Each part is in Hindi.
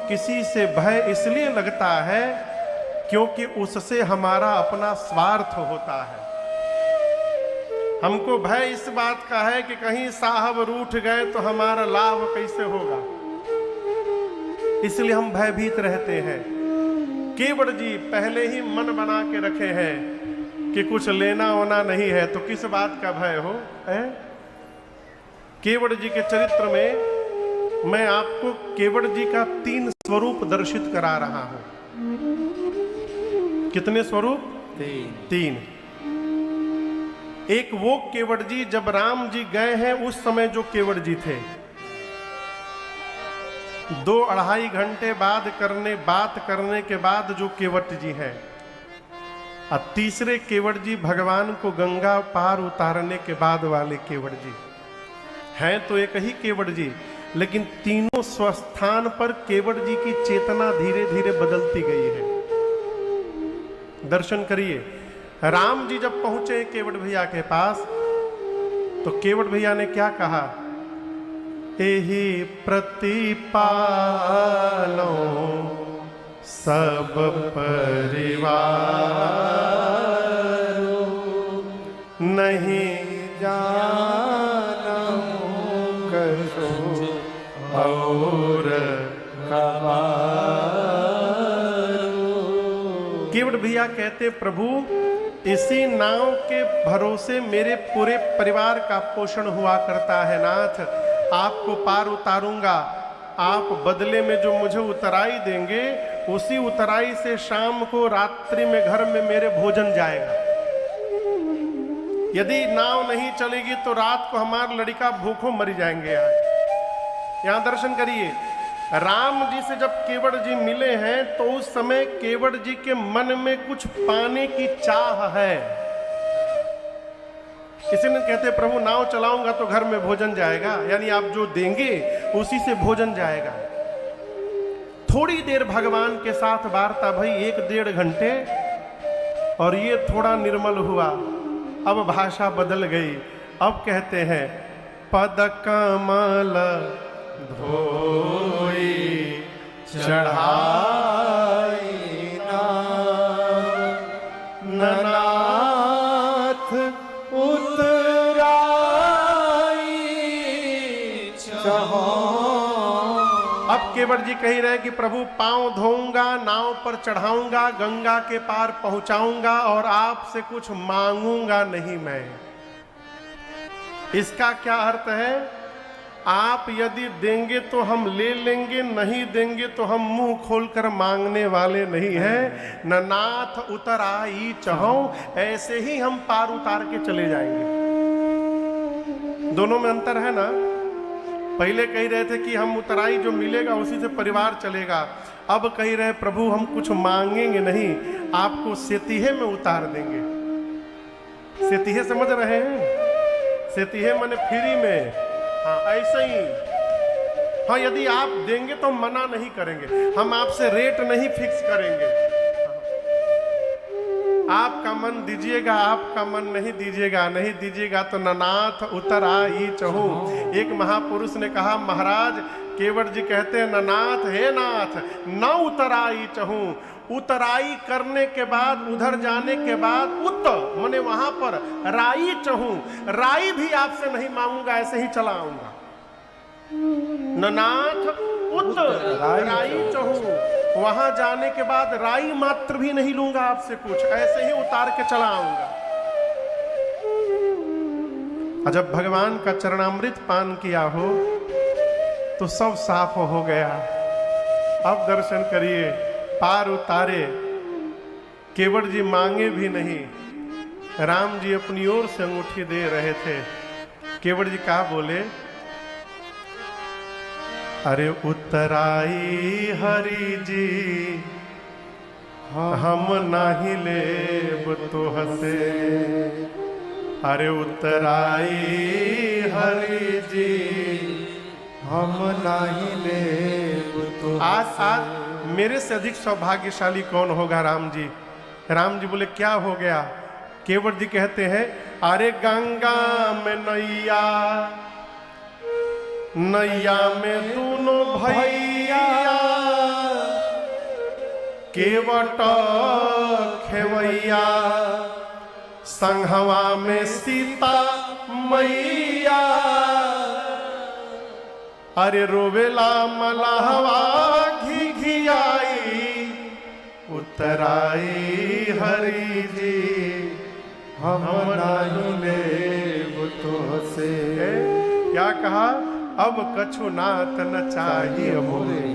किसी से भय इसलिए लगता है क्योंकि उससे हमारा अपना स्वार्थ होता है। हमको भय इस बात का है कि कहीं साहब रूठ गए तो हमारा लाभ कैसे होगा, इसलिए हम भयभीत रहते हैं। केवट जी पहले ही मन बना के रखे हैं कि कुछ लेना होना नहीं है, तो किस बात का भय हो है? केवट जी के चरित्र में मैं आपको केवट जी का 3 स्वरूप दर्शित करा रहा हूं। कितने स्वरूप? 3। एक वो केवट जी जब राम जी गए हैं उस समय जो केवट जी थे, 2-2.5 घंटे बात करने के बाद जो केवट जी हैं, और तीसरे केवट जी भगवान को गंगा पार उतारने के बाद वाले केवट जी हैं। तो एक ही केवट जी, लेकिन तीनों स्वस्थान पर केवट जी की चेतना धीरे धीरे बदलती गई है। दर्शन करिए। राम जी जब पहुंचे केवट भैया के पास, तो केवट भैया ने क्या कहा? एही प्रतिपालो सब परिवार, नहीं जाना करो और केवट भैया कहते, प्रभु इसी नाव के भरोसे मेरे पूरे परिवार का पोषण हुआ करता है नाथ। आपको पार उतारूंगा, आप बदले में जो मुझे उतराई देंगे, उसी उतराई से शाम को रात्रि में घर में मेरे भोजन जाएगा। यदि नाव नहीं चलेगी तो रात को हमारा लड़का भूखों मर जाएंगे। यहां दर्शन करिए। राम जी से जब केवट जी मिले हैं तो उस समय केवट जी के मन में कुछ पाने की चाह है। इसलिए कहते प्रभु नाव चलाऊंगा तो घर में भोजन जाएगा, यानी आप जो देंगे उसी से भोजन जाएगा। थोड़ी देर भगवान के साथ वार्ता भई, 1-1.5 घंटे, और ये थोड़ा निर्मल हुआ। अब भाषा बदल गई। अब कहते हैं पद कमल धोई चढ़ाई नाथ उतराई चहो। अब केवट जी कह रहे हैं कि प्रभु पांव धोऊंगा, नाव पर चढ़ाऊंगा, गंगा के पार पहुंचाऊंगा और आपसे कुछ मांगूंगा नहीं मैं। इसका क्या अर्थ है? आप यदि देंगे तो हम ले लेंगे, नहीं देंगे तो हम मुंह खोलकर मांगने वाले नहीं हैं। न नाथ उतर आई चहो, ऐसे ही हम पार उतार के चले जाएंगे। दोनों में अंतर है ना। पहले कह रहे थे कि हम उतराई जो मिलेगा उसी से परिवार चलेगा। अब कह रहे प्रभु हम कुछ मांगेंगे नहीं, आपको सेतीहे में उतार देंगे। सेतीहे समझ रहे हैं? सेतीहे माने फ्री में। हाँ ऐसे ही। हाँ यदि आप देंगे तो मना नहीं करेंगे, हम आपसे रेट नहीं फिक्स करेंगे। आपका मन दीजिएगा, आपका मन नहीं दीजिएगा, नहीं दीजिएगा तो ननाथ उतर आई चहूं। एक महापुरुष ने कहा महाराज केवट जी कहते हैं ननाथ हे नाथ न उतर आई चहूं। उतराई करने के बाद, उधर जाने के बाद उत मने वहां पर राई चहूं, राई भी आपसे नहीं मांगूंगा, ऐसे ही चला आऊंगा। ननाथ उत राई चहूं, वहां जाने के बाद राई मात्र भी नहीं लूंगा आपसे कुछ, ऐसे ही उतार के चला आऊंगा। जब भगवान का चरणामृत पान किया हो तो सब साफ हो गया। अब दर्शन करिए, पार उतारे, केवट जी मांगे भी नहीं, राम जी अपनी ओर से अंगूठी दे रहे थे। केवट जी क्या बोले? अरे उतराई हरि जी हम नाही लेब तो हसे। अरे उतराई हरि जी हम नाही लेब तो। आज मेरे से अधिक सौभाग्यशाली कौन होगा? राम जी। राम जी बोले क्या हो गया? केवट जी कहते हैं अरे गंगा में नैया, नैया में दोनों भैया केवट खेवैया संघवा में सीता मैया, अरे रोवेला मलहवा घी घियाई उतराई हरि जी, हम नहीं लेब तो से। क्या कहा? अब कछु नाथ न चाहिए मोरे।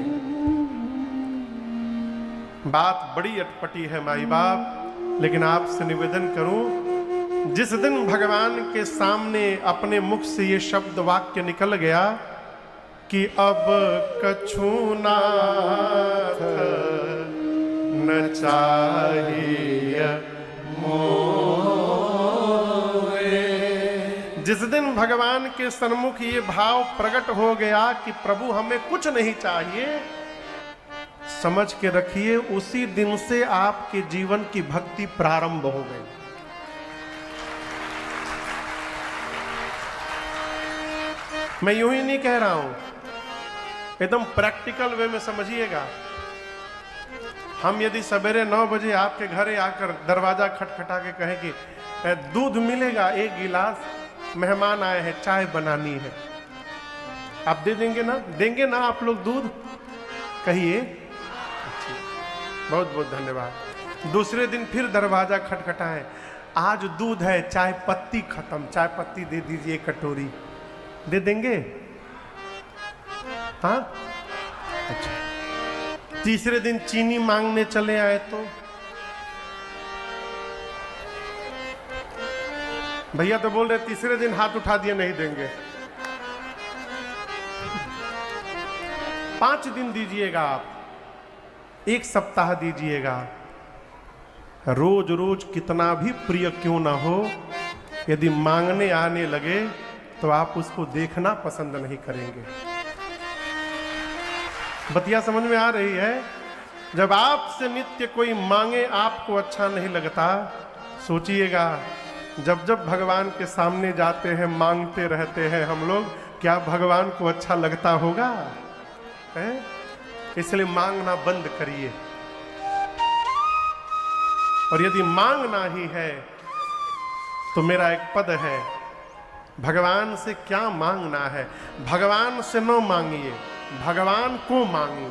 बात बड़ी अटपटी है माई बाप, लेकिन आपसे निवेदन करूं, जिस दिन भगवान के सामने अपने मुख से ये शब्द वाक्य निकल गया कि अब कछु नाथ न चाहिए मोरे, जिस दिन भगवान के सन्मुख ये भाव प्रकट हो गया कि प्रभु हमें कुछ नहीं चाहिए, समझ के रखिए उसी दिन से आपके जीवन की भक्ति प्रारंभ हो गई। मैं यूं ही नहीं कह रहा हूं, एकदम प्रैक्टिकल वे में समझिएगा। हम यदि सवेरे 9 बजे आपके घरे आकर दरवाजा खटखटा के कहें कि दूध मिलेगा 1 गिलास, मेहमान आए हैं, चाय बनानी है, आप दे देंगे ना? देंगे ना आप लोग दूध? कहिए। बहुत बहुत धन्यवाद। दूसरे दिन फिर दरवाजा खटखटाएं, आज दूध है, चाय पत्ती खत्म, चाय पत्ती दे दीजिए कटोरी, दे देंगे? हाँ, अच्छा। तीसरे दिन चीनी मांगने चले आए तो भैया तो बोल रहे तीसरे दिन हाथ उठा दिए नहीं देंगे। 5 दिन दीजिएगा आप, 1 सप्ताह दीजिएगा, रोज रोज कितना भी प्रिय क्यों ना हो, यदि मांगने आने लगे तो आप उसको देखना पसंद नहीं करेंगे। बतिया समझ में आ रही है? जब आपसे नित्य कोई मांगे आपको अच्छा नहीं लगता, सोचिएगा जब जब भगवान के सामने जाते हैं मांगते रहते हैं हम लोग, क्या भगवान को अच्छा लगता होगा? है? इसलिए मांगना बंद करिए। और यदि मांगना ही है तो मेरा एक पद है, भगवान से क्या मांगना है? भगवान से न मांगिए, भगवान को मांगिए।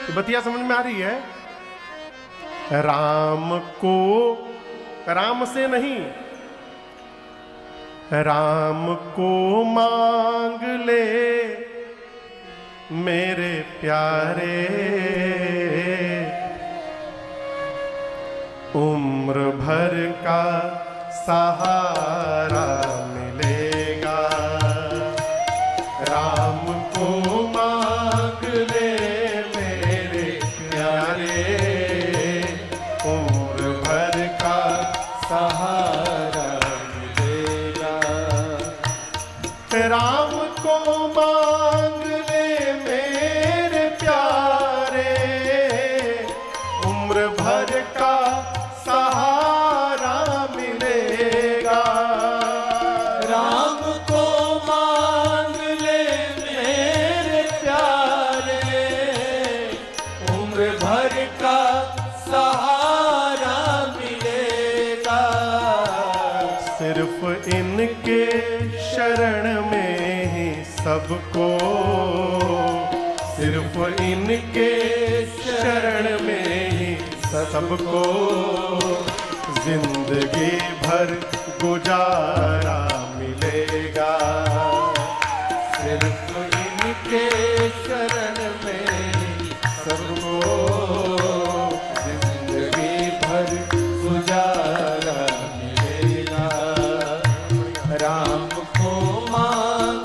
ये बतिया समझ में आ रही है? राम को, राम से नहीं, राम को मांग ले मेरे प्यारे, उम्र भर का सहारा मिलेगा। राम को मांग ले मेरे प्यारे, उम्र भर का सहारा मिलेगा। राम को मांग ले मेरे प्यारे, उम्र भर का सहारा मिलेगा। राम को मांग ले मेरे प्यारे, उम्र भर का सहारा मिलेगा। सिर्फ इनके शरण में ही सबको, सिर्फ इनके शरण में ही सबको जिंदगी भर गुजारा मिलेगा। सिर्फ इनके शरण में सबको जिंदगी भर गुजारा मिलेगा। राम को मांग।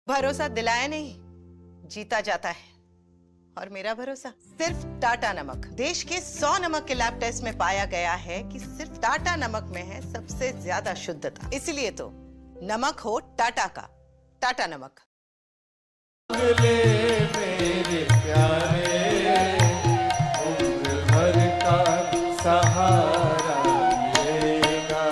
भरोसा दिलाया नहीं, जीता जाता है। और मेरा भरोसा सिर्फ टाटा नमक। देश के 100 नमक के लैब टेस्ट में पाया गया है कि सिर्फ टाटा नमक में है सबसे ज्यादा शुद्धता। इसलिए तो नमक हो टाटा का, टाटा नमक। ले मेरे प्यारे, उम्र भर का सहारा मिलेगा।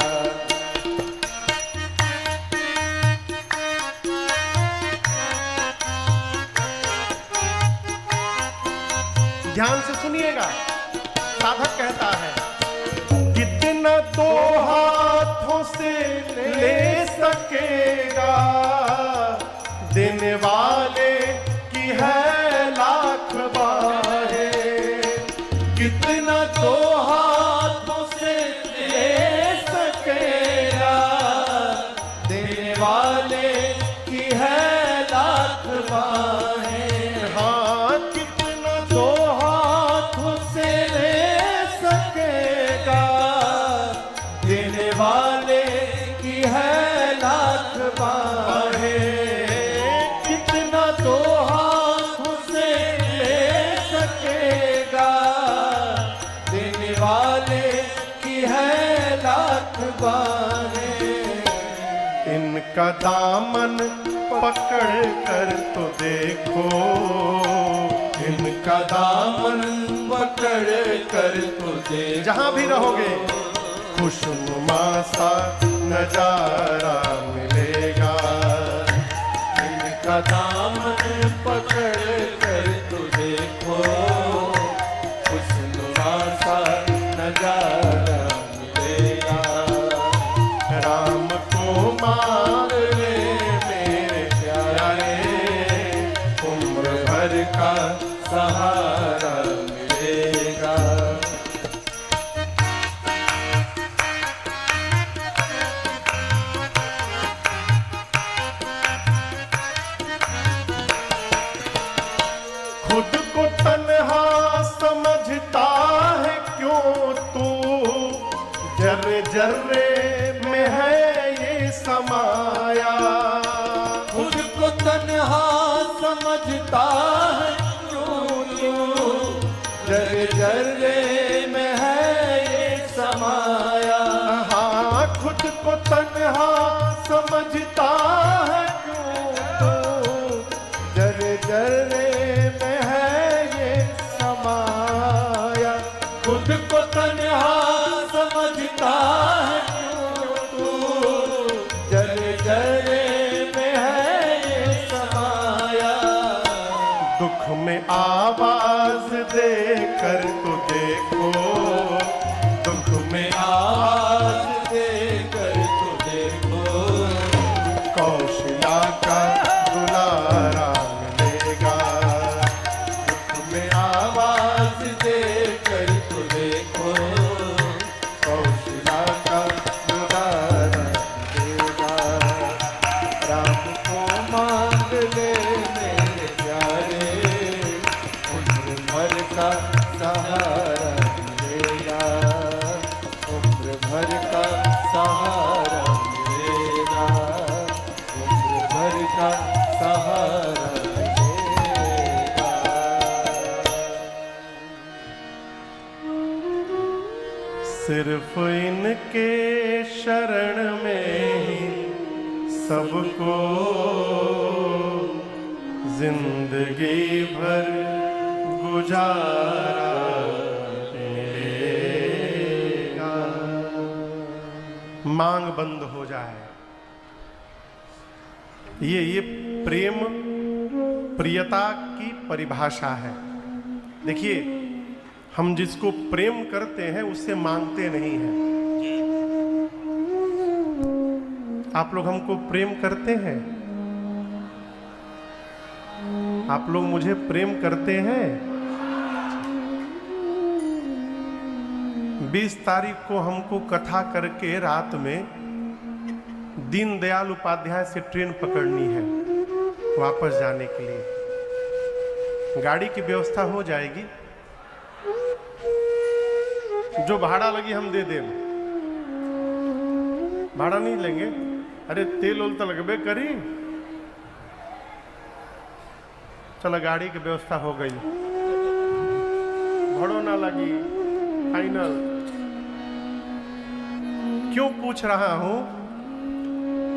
ध्यान से सुनिएगा। साधक कहता है, कितना तो हाथों से ले सकेगा, देने वाले की है लाख बाहें। कितना तो हाथों से ले सकेगा, देने वाले की है लाख बाहें। हाँ, कितना तो हाथों से ले सकेगा, देने वाले की है लाख बाहें। कितना तो हाथों से ले सकेगा, देने वाले की है लाख बाहें। इनका दामन पकड़ कर तो देखो, इनका दामन पकड़ कर तो देखो, जहां भी रहोगे खुशनुमा सा नजारा मिलेगा। इनका दामन पकड़ कर तो देखो, खुशनुमा सा नजारा मिलेगा। राम को मांग ले मेरे प्यारे, उम्र भर का सहारा मिलेगा। खुद को तन्हा समझता है क्यों तू, जर्रे जर्रे में है ये समाया। खुद को तन्हा समझता है क्यों तू, जर्रे जर्रे में है ये समाया। हाँ, खुद को तन्हा समझता है क्यों तू, जर्रे जर्रे में है ये समाया। खुद को तन्हा समझता है क्यों तू, जर्रे जर्रे में है ये समाया। दुख में आवाज दे कर तो देखो, दुख में आवाज देकर तो देखो, कौशला का दुलारा मिलेगा। दुख में आवाज देकर तो देखो, कौशला का दुलारा मिलेगा। राम को मांग ले मेरे प्यारे, उम्र भर का सहारा मिलेगा। उम्र भर का सहारा मिलेगा। उम्र भर का सहारा मिलेगा। सिर्फ इनके शरण में ही सबको जिंदगी भर गुजारा मिलेगा। मांग बंद हो जाए, ये प्रेम प्रियता की परिभाषा है। देखिए, हम जिसको प्रेम करते हैं उससे मांगते नहीं हैं। आप लोग हमको प्रेम करते हैं? आप लोग मुझे प्रेम करते हैं? 20 तारीख को हमको कथा करके रात में दीनदयाल उपाध्याय से ट्रेन पकड़नी है वापस जाने के लिए। गाड़ी की व्यवस्था हो जाएगी, जो भाड़ा लगी हम दे दें। भाड़ा नहीं लेंगे, अरे तेल उल तो लगबे करी। चलो, गाड़ी की व्यवस्था हो गई, भाड़ो ना लगी, फाइनल। क्यों पूछ रहा हूं?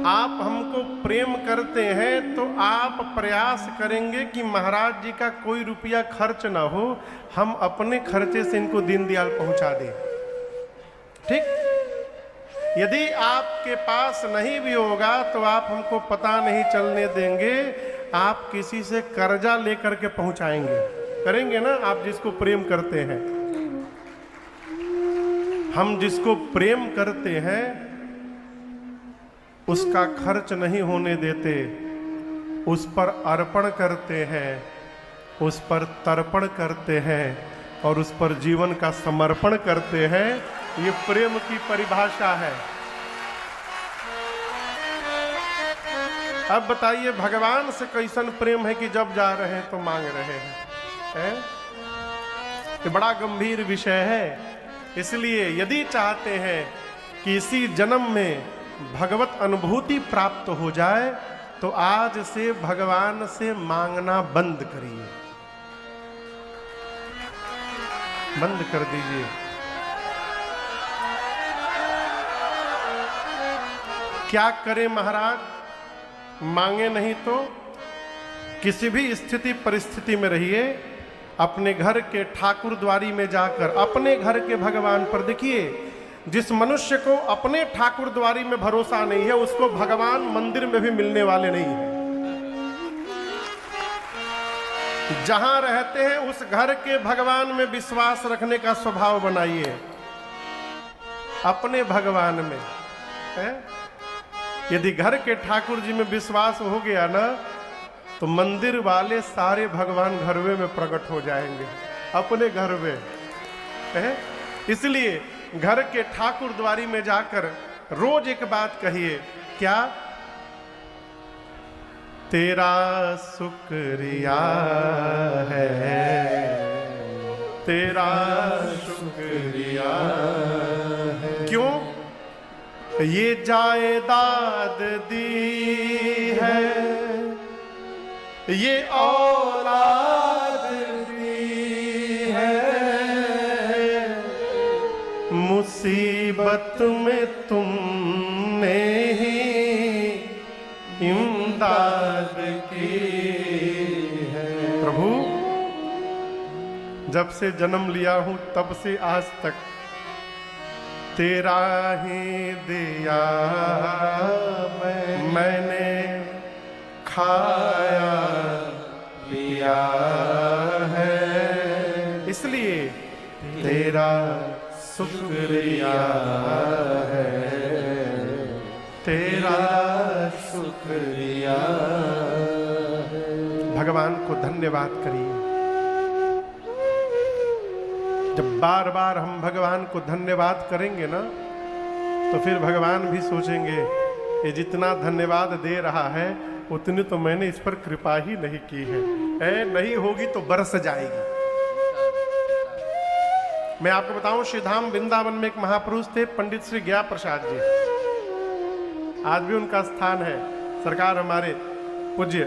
आप हमको प्रेम करते हैं तो आप प्रयास करेंगे कि महाराज जी का कोई रुपया खर्च ना हो, हम अपने खर्चे से इनको दीनदयाल पहुंचा दें। ठीक? यदि आपके पास नहीं भी होगा तो आप हमको पता नहीं चलने देंगे, आप किसी से कर्जा लेकर के पहुंचाएंगे। करेंगे ना आप जिसको प्रेम करते हैं। हम जिसको प्रेम करते हैं उसका खर्च नहीं होने देते, उस पर अर्पण करते हैं, उस पर तर्पण करते हैं और उस पर जीवन का समर्पण करते हैं। ये प्रेम की परिभाषा है। अब बताइए भगवान से कैसन प्रेम है कि जब जा रहे हैं तो मांग रहे हैं? ये बड़ा गंभीर विषय है। इसलिए यदि चाहते हैं कि इसी जन्म में भगवत अनुभूति प्राप्त हो जाए तो आज से भगवान से मांगना बंद करिए, बंद कर दीजिए। क्या करें महाराज? मांगे नहीं तो किसी भी स्थिति परिस्थिति में रहिए, अपने घर के ठाकुर द्वारी में जाकर अपने घर के भगवान पर देखिए। जिस मनुष्य को अपने ठाकुर द्वारी में भरोसा नहीं है उसको भगवान मंदिर में भी मिलने वाले नहीं है। जहां रहते हैं उस घर के भगवान में विश्वास रखने का स्वभाव बनाइए, अपने भगवान में है? यदि घर के ठाकुर जी में विश्वास हो गया ना तो मंदिर वाले सारे भगवान घरवे में प्रकट हो जाएंगे, अपने घर में है? इसलिए घर के ठाकुर द्वारी में जाकर रोज एक बात कहिए, क्या? तेरा शुक्रिया है, तेरा शुक्रिया है। क्यों? ये जायदाद दी है, ये औलाद दी है, मुसीबत में तुमने ही इमदाद की है। प्रभु, जब से जन्म लिया हूं तब से आज तक तेरा ही दिया मैंने खाया पिया है, इसलिए तेरा शुक्रिया है, तेरा शुक्रिया है। भगवान को धन्यवाद करिए। जब बार बार हम भगवान को धन्यवाद करेंगे ना तो फिर भगवान भी सोचेंगे ये जितना धन्यवाद दे रहा है उतनी तो मैंने इस पर कृपा ही नहीं की है। नहीं होगी तो बरस जाएगी। मैं आपको बताऊं, श्री धाम वृंदावन में एक महापुरुष थे, पंडित श्री ज्ञा प्रसाद जी। आज भी उनका स्थान है। सरकार हमारे पूज्य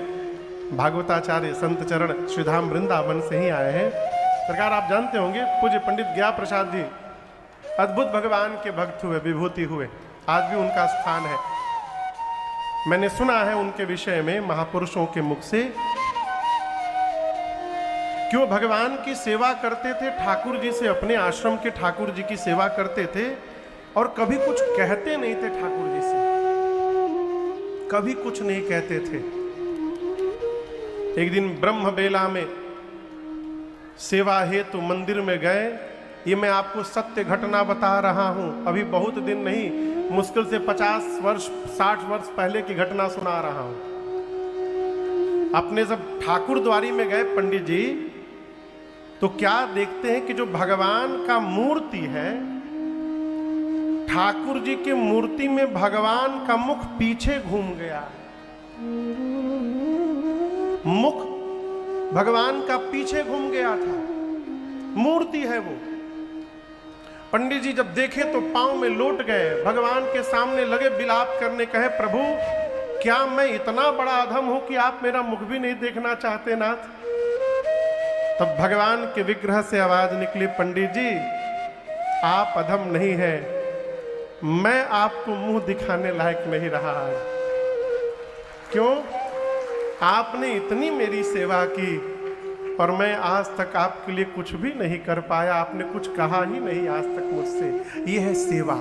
भागवताचार्य संत चरण श्री धाम वृंदावन से ही आए हैं। सरकार आप जानते होंगे पूज्य पंडित ज्ञा प्रसाद जी अद्भुत भगवान के भक्त हुए, विभूति हुए। आज भी उनका स्थान है। मैंने सुना है उनके विषय में महापुरुषों के मुख से कि वो भगवान की सेवा करते थे, ठाकुर जी से, अपने आश्रम के ठाकुर जी की सेवा करते थे और कभी कुछ कहते नहीं थे ठाकुर जी से, कभी कुछ नहीं कहते थे। एक दिन ब्रह्म बेला में सेवा हेतु मंदिर में गए। ये मैं आपको सत्य घटना बता रहा हूं, अभी बहुत दिन नहीं, मुश्किल से 50 वर्ष 60 वर्ष पहले की घटना सुना रहा हूं। अपने जब ठाकुर द्वारी में गए पंडित जी तो क्या देखते हैं कि जो भगवान का मूर्ति है, ठाकुर जी की मूर्ति में भगवान का मुख पीछे घूम गया। मुख भगवान का पीछे घूम गया था। मूर्ति है वो। पंडित जी जब देखे तो पांव में लौट गए, भगवान के सामने लगे विलाप करने, कहे प्रभु क्या मैं इतना बड़ा अधम हूं कि आप मेरा मुख भी नहीं देखना चाहते नाथ? तब भगवान के विग्रह से आवाज निकली, पंडित जी आप अधम नहीं हैं, मैं आपको मुंह दिखाने लायक नहीं रहा आज। क्यों? आपने इतनी मेरी सेवा की और मैं आज तक आपके लिए कुछ भी नहीं कर पाया, आपने कुछ कहा ही नहीं आज तक मुझसे। यह है सेवा।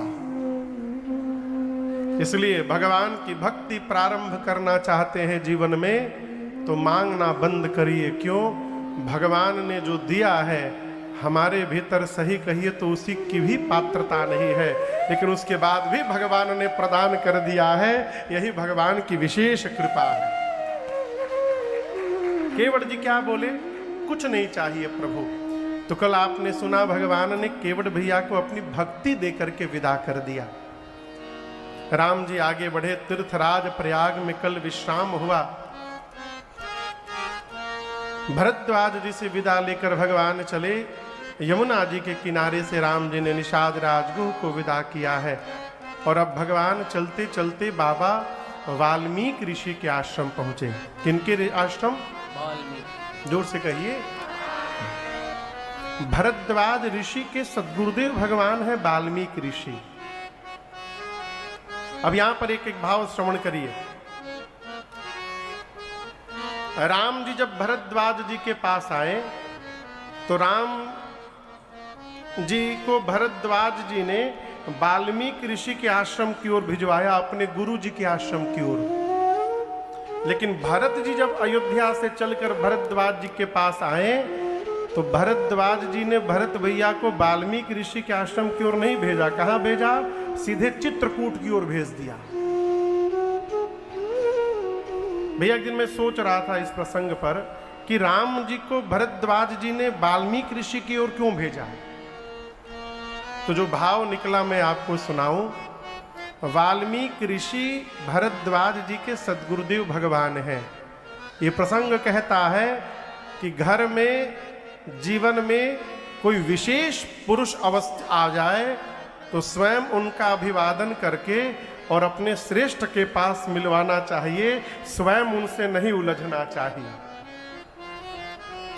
इसलिए भगवान की भक्ति प्रारंभ करना चाहते हैं जीवन में तो मांगना बंद करिए। क्यों? भगवान ने जो दिया है हमारे भीतर सही कहिए तो उसी की भी पात्रता नहीं है, लेकिन उसके बाद भी भगवान ने प्रदान कर दिया है। यही भगवान की विशेष कृपा है। केवट जी क्या बोले? कुछ नहीं चाहिए प्रभु। तो कल आपने सुना भगवान ने केवट भैया को अपनी भक्ति देकर के विदा कर दिया। राम जी आगे बढ़े। तीर्थराज प्रयाग में कल विश्राम हुआ। भरद्वाज जी से विदा लेकर भगवान चले। यमुना जी के किनारे से राम जी ने निषाद राजगुह को विदा किया है। और अब भगवान चलते चलते बाबा वाल्मीकि ऋषि के आश्रम पहुंचे। किनके आश्रम? वाल्मीकि। जोर से कहिए। भरद्वाज ऋषि के सद्गुरुदेव भगवान है वाल्मीकि ऋषि। अब यहां पर एक एक भाव श्रवण करिए। राम जी जब भरद्वाज जी के पास आए तो राम जी को भरद्वाज जी ने वाल्मीकि ऋषि के आश्रम की ओर भिजवाया, अपने गुरु जी के आश्रम की ओर। लेकिन भरत जी जब अयोध्या से चलकर भरद्वाज जी के पास आए तो भरद्वाज जी ने भरत भैया को वाल्मीकि ऋषि के आश्रम की ओर नहीं भेजा। कहां भेजा? सीधे चित्रकूट की ओर भेज दिया। भैया एक दिन मैं सोच रहा था इस प्रसंग पर कि राम जी को भरद्वाज जी ने वाल्मीकि ऋषि की ओर क्यों भेजा। तो जो भाव निकला मैं आपको सुनाऊं। वाल्मीकि ऋषि भरद्वाज जी के सद्गुरुदेव भगवान हैं। ये प्रसंग कहता है कि घर में जीवन में कोई विशेष पुरुष अवस्था आ जाए तो स्वयं उनका अभिवादन करके और अपने श्रेष्ठ के पास मिलवाना चाहिए, स्वयं उनसे नहीं उलझना चाहिए।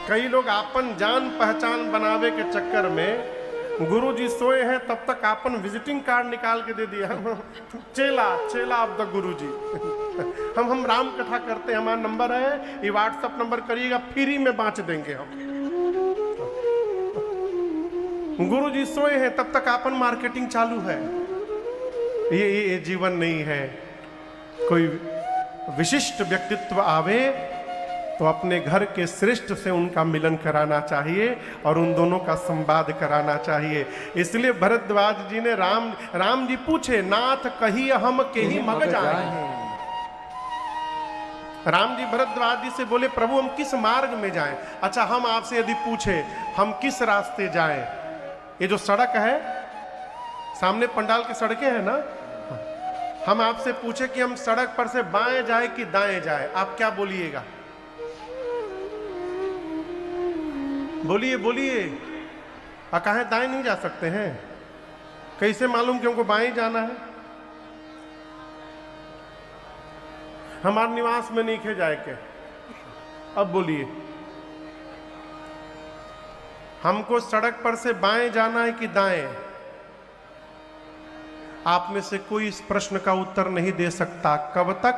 कई लोग आपन जान पहचान बनावे के चक्कर में गुरु जी सोए हैं तब तक आपन विजिटिंग कार्ड निकाल के दे दिया। चेला ऑफ द गुरु जी। हम राम कथा करते हैं, हमारा नंबर है, ये व्हाट्सएप नंबर करिएगा, फ्री में बांट देंगे हम। गुरु जी सोए हैं तब तक आपन मार्केटिंग चालू है। ये जीवन नहीं है। कोई विशिष्ट व्यक्तित्व आवे तो अपने घर के श्रेष्ठ से उनका मिलन कराना चाहिए और उन दोनों का संवाद कराना चाहिए। इसलिए भरद्वाज जी ने राम जी पूछे, नाथ कही हम के ही मग जाएं। राम जी भरद्वाज जी से बोले, प्रभु हम किस मार्ग में जाएं? अच्छा, हम आपसे यदि पूछे हम किस रास्ते जाएं? ये जो सड़क है सामने पंडाल की सड़कें हैं ना, हम आपसे पूछे कि हम सड़क पर से बाएं जाए कि दाएं जाए, आप क्या बोलिएगा? बोलिए बोलिए। कहे दाएं नहीं जा सकते हैं? कैसे मालूम कि हमको बाएं जाना है? हमारे निवास में नहीं खे जाए के। अब बोलिए, हमको सड़क पर से बाएं जाना है कि दाएं? आप में से कोई इस प्रश्न का उत्तर नहीं दे सकता। कब तक?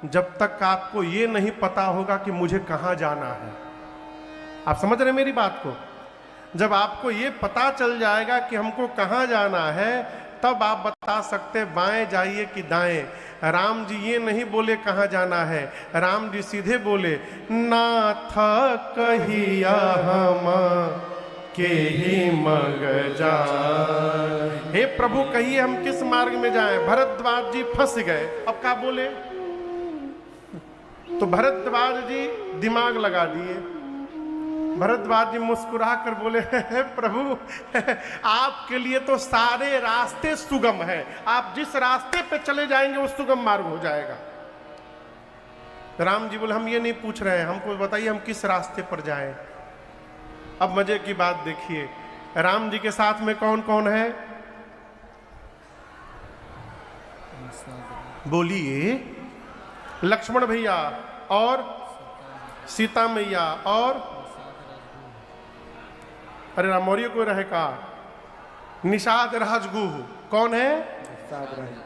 जब तक आपको ये नहीं पता होगा कि मुझे कहां जाना है। आप समझ रहे मेरी बात को? जब आपको ये पता चल जाएगा कि हमको कहां जाना है, तब आप बता सकते बाएं जाइए कि दाएं। राम जी ये नहीं बोले कहां जाना है, राम जी सीधे बोले, नाथ कहिया हम के ही मग जाए। हे प्रभु कहिए हम किस मार्ग में जाएं? भरद्वाज जी फंस गए। अब क्या बोले? तो भरद्वाज जी दिमाग लगा दिए। भरद्वाज जी मुस्कुरा कर बोले, प्रभु आपके लिए तो सारे रास्ते सुगम हैं, आप जिस रास्ते पे चले जाएंगे वो सुगम मार्ग हो जाएगा। राम जी बोले, हम ये नहीं पूछ रहे हैं, हमको बताइए हम किस रास्ते पर जाएं। अब मजे की बात देखिए, राम जी के साथ में कौन कौन है? बोलिए। लक्ष्मण भैया और सीता मैया और अरे राम मौर्य को रहे का निषाद राजगुह। कौन है?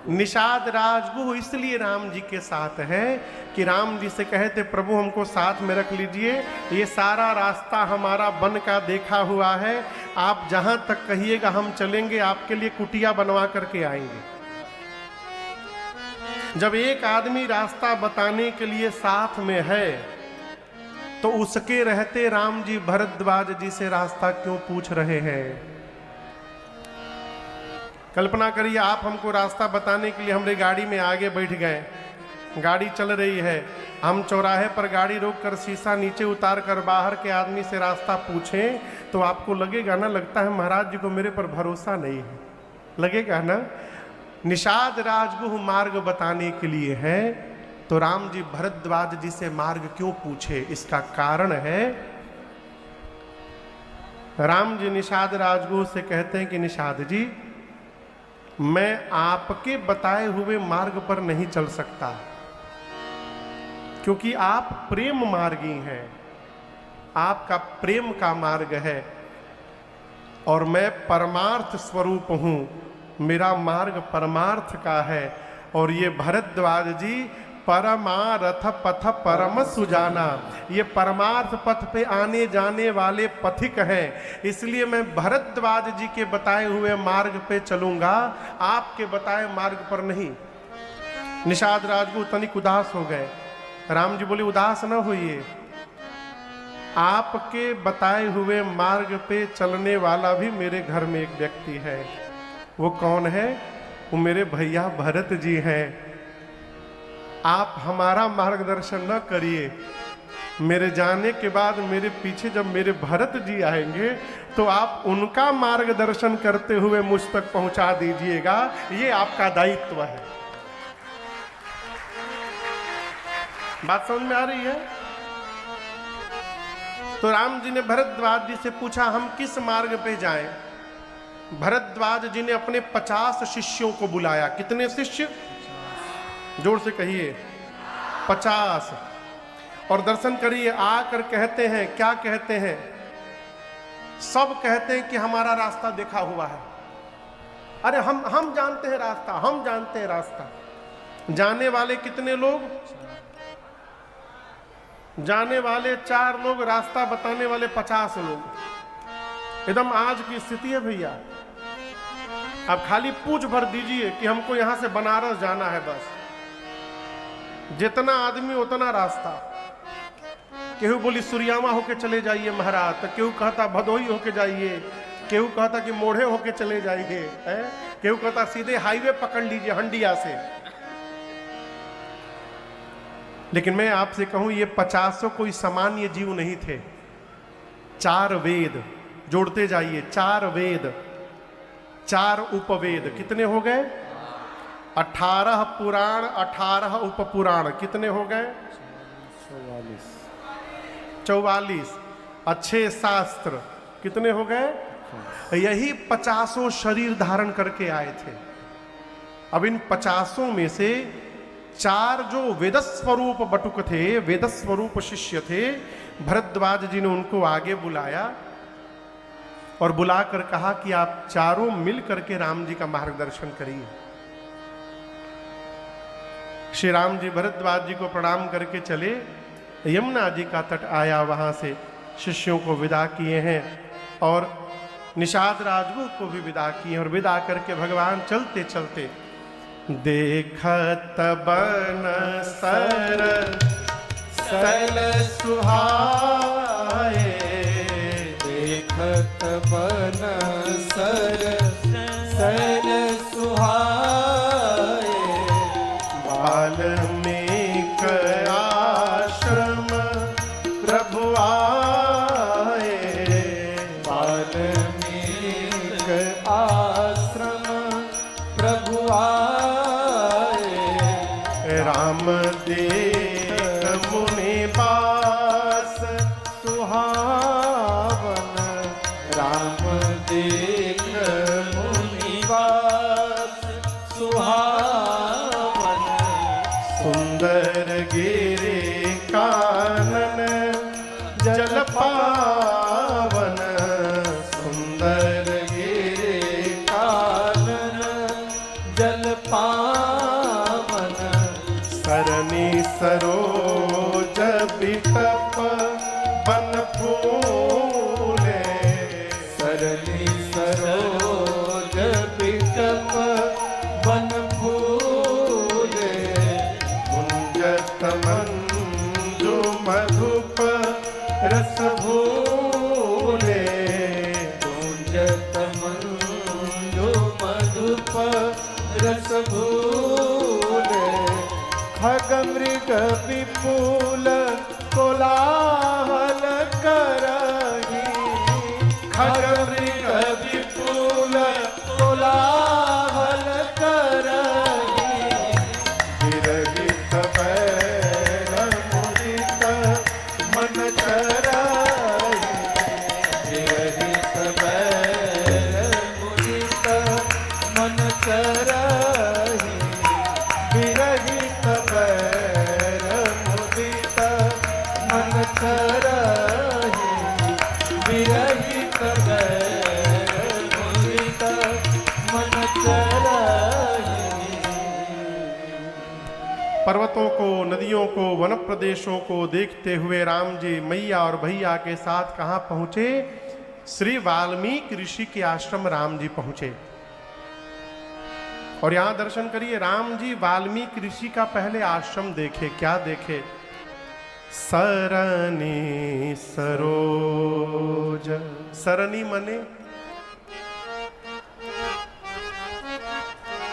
निषाद राजगुह। इसलिए राम जी के साथ है कि राम जी से कहे थे, प्रभु हमको साथ में रख लीजिए, ये सारा रास्ता हमारा बन का देखा हुआ है, आप जहां तक कहिएगा हम चलेंगे, आपके लिए कुटिया बनवा करके आएंगे। जब एक आदमी रास्ता बताने के लिए साथ में है तो तो उसके रहते राम जी भरद्वाज जी से रास्ता क्यों पूछ रहे हैं? कल्पना करिए आप हमको रास्ता बताने के लिए हमारी गाड़ी में आगे बैठ गए, गाड़ी चल रही है, हम चौराहे पर गाड़ी रोककर शीशा नीचे उतार कर बाहर के आदमी से रास्ता पूछें तो आपको लगेगा ना, लगता है महाराज जी को मेरे पर भरोसा नहीं है, लगेगा ना। निषाद राजगुह मार्ग बताने के लिए है, तो राम जी भरद्वाज जी से मार्ग क्यों पूछे? इसका कारण है, राम जी निषाद राजगुह से कहते हैं कि निषाद जी, मैं आपके बताए हुए मार्ग पर नहीं चल सकता, क्योंकि आप प्रेम मार्गी हैं, आपका प्रेम का मार्ग है, और मैं परमार्थ स्वरूप हूं, मेरा मार्ग परमार्थ का है। और ये भरद्वाज जी परमारथ पथ परम सुजाना, ये परमार्थ पथ पे आने जाने वाले पथिक हैं, इसलिए मैं भरद्वाज जी के बताए हुए मार्ग पे चलूंगा, आपके बताए मार्ग पर नहीं। निषाद राजगुह तनिक उदास हो गए। राम जी बोले उदास न होइए, आपके बताए हुए मार्ग पे चलने वाला भी मेरे घर में एक व्यक्ति है। वो कौन है? वो मेरे भैया भरत जी हैं। आप हमारा मार्गदर्शन न करिए, मेरे जाने के बाद मेरे पीछे जब मेरे भरत जी आएंगे तो आप उनका मार्गदर्शन करते हुए मुझ तक पहुंचा दीजिएगा, ये आपका दायित्व है। बात समझ में आ रही है? तो राम जी ने भरद्वाज जी से पूछा हम किस मार्ग पे जाएं? भरद्वाज जी ने अपने 50 शिष्यों को बुलाया। कितने शिष्य? जोर से कहिए 50। और दर्शन करिए, आकर कहते हैं, क्या कहते हैं? सब कहते हैं कि हमारा रास्ता देखा हुआ है। अरे हम जानते हैं रास्ता, हम जानते हैं रास्ता। जाने वाले कितने लोग? जाने वाले 4 लोग, रास्ता बताने वाले 50 लोग। एकदम आज की स्थिति है भैया। आप खाली पूछ भर दीजिए कि हमको यहां से बनारस जाना है, बस जितना आदमी उतना रास्ता। केहू बोली सुरियामा होके चले जाइए महाराज, तो केहू कहता भदोही होके जाइए, केहू कहता कि मोढ़े होके चले जाइए, केहू कहता सीधे हाईवे पकड़ लीजिए हंडिया से। लेकिन मैं आपसे कहूं, ये 50 कोई सामान्य जीव नहीं थे। 4 वेद, जोड़ते जाइए, 4 वेद, 4 उपवेद, कितने हो गए? 18 पुराण, 18 उपपुराण, कितने हो गए? 44 अच्छे शास्त्र, कितने हो गए? यही 50 शरीर धारण करके आए थे। अब इन 50 में से 4 जो वेदस्वरूप बटुक थे, वेदस्वरूप शिष्य थे, भरद्वाज जी ने उनको आगे बुलाया और बुलाकर कहा कि आप चारों मिल करके राम जी का मार्गदर्शन करिए। श्री राम जी भरद्वाज जी को प्रणाम करके चले, यमुना जी का तट आया, वहां से शिष्यों को विदा किए हैं और निषाद राजगुह को भी विदा किए। और विदा करके भगवान चलते चलते, देखत बन सर सल सुहाए, देखत बन सर सल सुहाए, वाल्मीक आश्रम प्रभु आए, वाल्मीक आश्रम प्रभु आए, राम देख मुनि बास सुहावन, राम देख मुनि बास सुहावन, सुंदर गिरे कानन जल पावन, सुंदर गिरे कानन जल पावन, सरनी सरोज बिटप बन फूले, सरनी सरोज बिटप बन फूले, कुंजत मंजु मधुप खग मृग विपुल कोलाहल करहि विरहित बैर मुदित मन चरहि विरहित बैर मुदित मन चरहि विरहित बैर मुदित मन चरहि विरहित बैर मुदित मन चरहि। पर्वतों को, नदियों को, वन प्रदेशों को देखते हुए राम जी मैया और भैया के साथ कहाँ पहुंचे? श्री वाल्मीकि ऋषि के आश्रम राम जी पहुंचे। और यहां दर्शन करिए, राम जी वाल्मीकि ऋषि का पहले आश्रम देखे। क्या देखे? सरनी सरोज। सरनी मने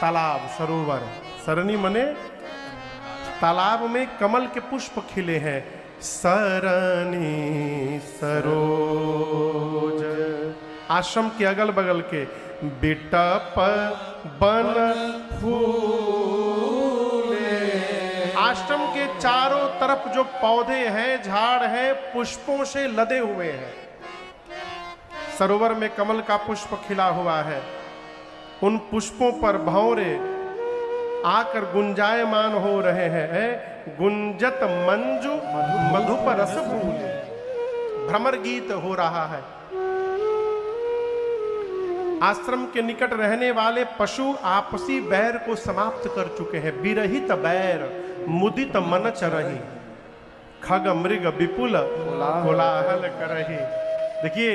तालाब, सरोवर। सरनी मने तालाब में कमल के पुष्प खिले हैं। सरनी सरोज। आश्रम के अगल बगल के बिटप बन फूले। आश्रम के चारों तरफ जो पौधे हैं, झाड़ हैं, पुष्पों से लदे हुए हैं। सरोवर में कमल का पुष्प खिला हुआ है। उन पुष्पों पर भंवरे आकर गुंजायमान हो रहे हैं। गुंजत मंजू मधुप रस फूले। भ्रमर गीत हो रहा है। आश्रम के निकट रहने वाले पशु आपसी बैर को समाप्त कर चुके हैं। विरहित बैर मुदित मन चरहि खग मृग विपुल कोलाहल करहि। देखिए,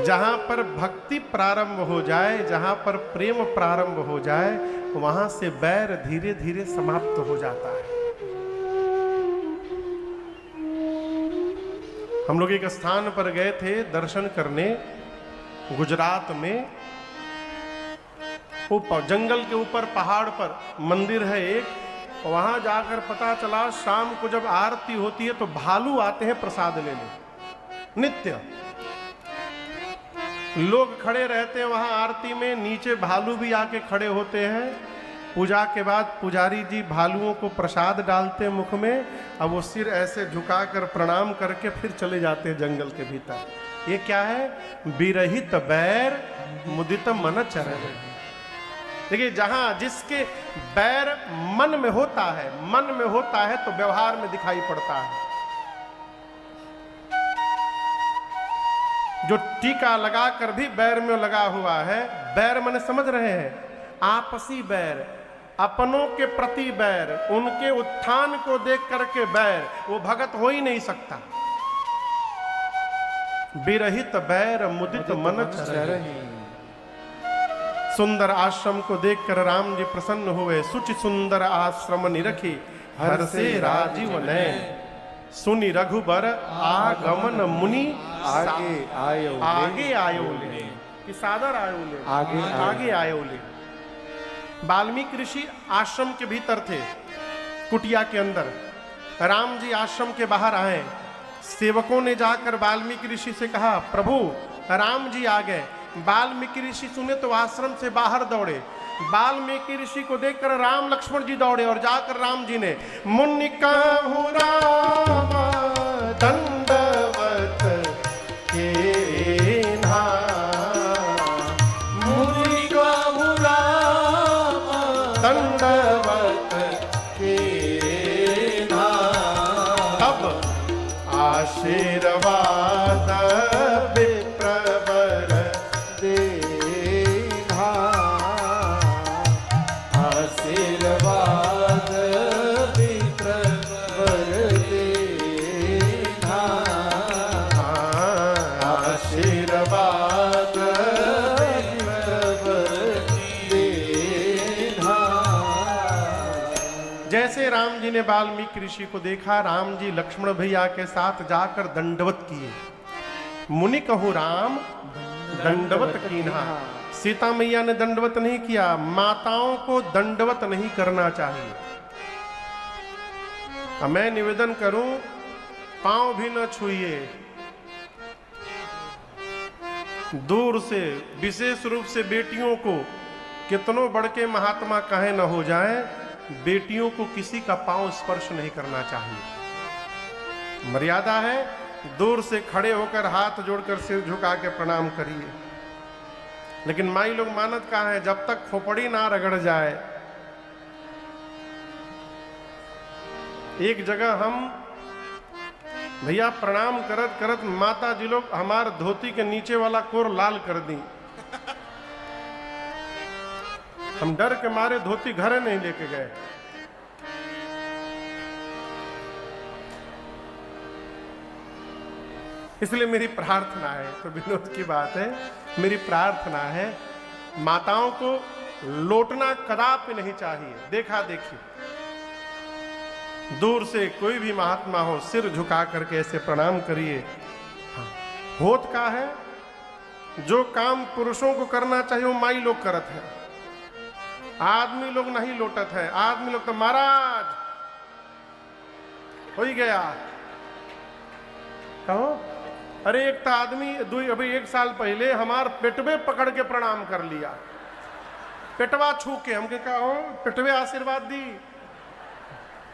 जहां पर भक्ति प्रारंभ हो जाए, जहां पर प्रेम प्रारंभ हो जाए, वहां से बैर धीरे धीरे समाप्त हो जाता है। हम लोग एक स्थान पर गए थे दर्शन करने, गुजरात में। ऊपर जंगल के ऊपर पहाड़ पर मंदिर है एक। वहां जाकर पता चला शाम को जब आरती होती है तो भालू आते हैं प्रसाद लेने। नित्य लोग खड़े रहते हैं वहां आरती में, नीचे भालू भी आके खड़े होते हैं। पूजा के बाद पुजारी जी भालुओं को प्रसाद डालते हैं मुख में। अब वो सिर ऐसे झुकाकर प्रणाम करके फिर चले जाते हैं जंगल के भीतर। ये क्या है? विरहित बैर मुदित मन चरहि। देखिए, जहां जिसके बैर मन में होता है, मन में होता है तो व्यवहार में दिखाई पड़ता है। जो टीका लगाकर भी बैर में लगा हुआ है, बैर माने समझ रहे हैं? आपसी बैर, अपनों के प्रति बैर, उनके उत्थान को देख करके बैर, वो भगत हो ही नहीं सकता। विरहित बैर मुदित मन चरहि। सुंदर आश्रम को देखकर राम जी प्रसन्न हुए। सुचि सुंदर आश्रम निरखी हर्षे राजीव नयन। सुनि रघुबर आगमन मुनि आगे आयो ले। कि सादर आयो ले, आगे आयो ले। वाल्मीकि ऋषि आश्रम के भीतर थे, कुटिया के अंदर। राम जी आश्रम के बाहर आए। सेवकों ने जाकर वाल्मीकि ऋषि से कहा, प्रभु राम जी आ गए। वाल्मीकि ऋषि सुने तो आश्रम से बाहर दौड़े। वाल्मीकि ऋषि को देखकर राम लक्ष्मण जी दौड़े और जाकर राम जी ने मुनि कहूँ राम दंडवत कीन्हा। मुनि कहूँ राम दंडवत कीन्हा। तब आशीर्वाद विप्रवर देहा। आशीर्वाद विप्रवर देहा। आशीर्वाद विप्रवर देहा। जैसे राम जी ने वाल्मीकि ऋषि को देखा, राम जी लक्ष्मण भैया के साथ जाकर दंडवत किए। मुनि कहूँ राम दंडवत कीन्हा। सीता मैया ने दंडवत नहीं किया। माताओं को दंडवत नहीं करना चाहिए। अब मैं निवेदन करूं, पांव भी न छुइए, दूर से, विशेष रूप से बेटियों को, कितनों बड़ के महात्मा कहे न हो जाए, बेटियों को किसी का पांव स्पर्श नहीं करना चाहिए। मर्यादा है, दूर से खड़े होकर हाथ जोड़कर सिर झुका के प्रणाम करिए। लेकिन माई लोग मानत कहाँ है, जब तक खोपड़ी ना रगड़ जाए। एक जगह हम भैया प्रणाम करत करत माता जी लोग हमार धोती के नीचे वाला कोर लाल कर दी। हम डर के मारे धोती घरे नहीं लेके गए। इसलिए मेरी प्रार्थना है, तो विनोद की बात है, मेरी प्रार्थना है, माताओं को लोटना कदापि नहीं चाहिए। देखा देखी, दूर से कोई भी महात्मा हो, सिर झुका करके ऐसे प्रणाम करिए। हाँ, होत का है, जो काम पुरुषों को करना चाहिए वो माई लोग करत है, आदमी लोग नहीं लोटत है। आदमी लोग तो महाराज हो ही गया कहो। अरे एक तो आदमी अभी 1 साल पहले हमार पेटवे पकड़ के प्रणाम कर लिया, पेटवा छू के। हमके कहा हो पेटवे आशीर्वाद दी,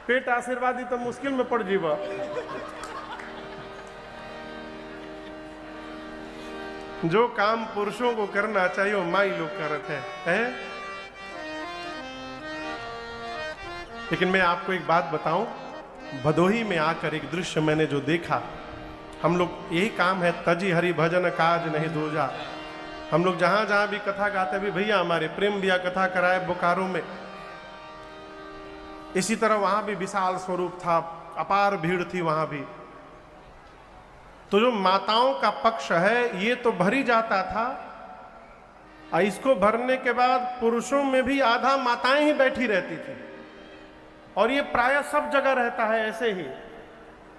पेट आशीर्वाद दी तो मुश्किल में पड़ जीवा। जो काम पुरुषों को करना चाहिए वो माई लोग करत है? लेकिन मैं आपको एक बात बताऊं, भदोही में आकर एक दृश्य मैंने जो देखा, हम लोग यही काम है, तजी हरि भजन काज नहीं दूजा। हम लोग जहां जहां भी कथा गाते भी, भैया हमारे प्रेम भैया कथा कराए बोकारो में, इसी तरह वहां भी विशाल स्वरूप था, अपार भीड़ थी वहां भी। तो जो माताओं का पक्ष है ये तो भर ही जाता था, और इसको भरने के बाद पुरुषों में भी आधा माताएं ही बैठी रहती थी। और ये प्रायः सब जगह रहता है ऐसे ही,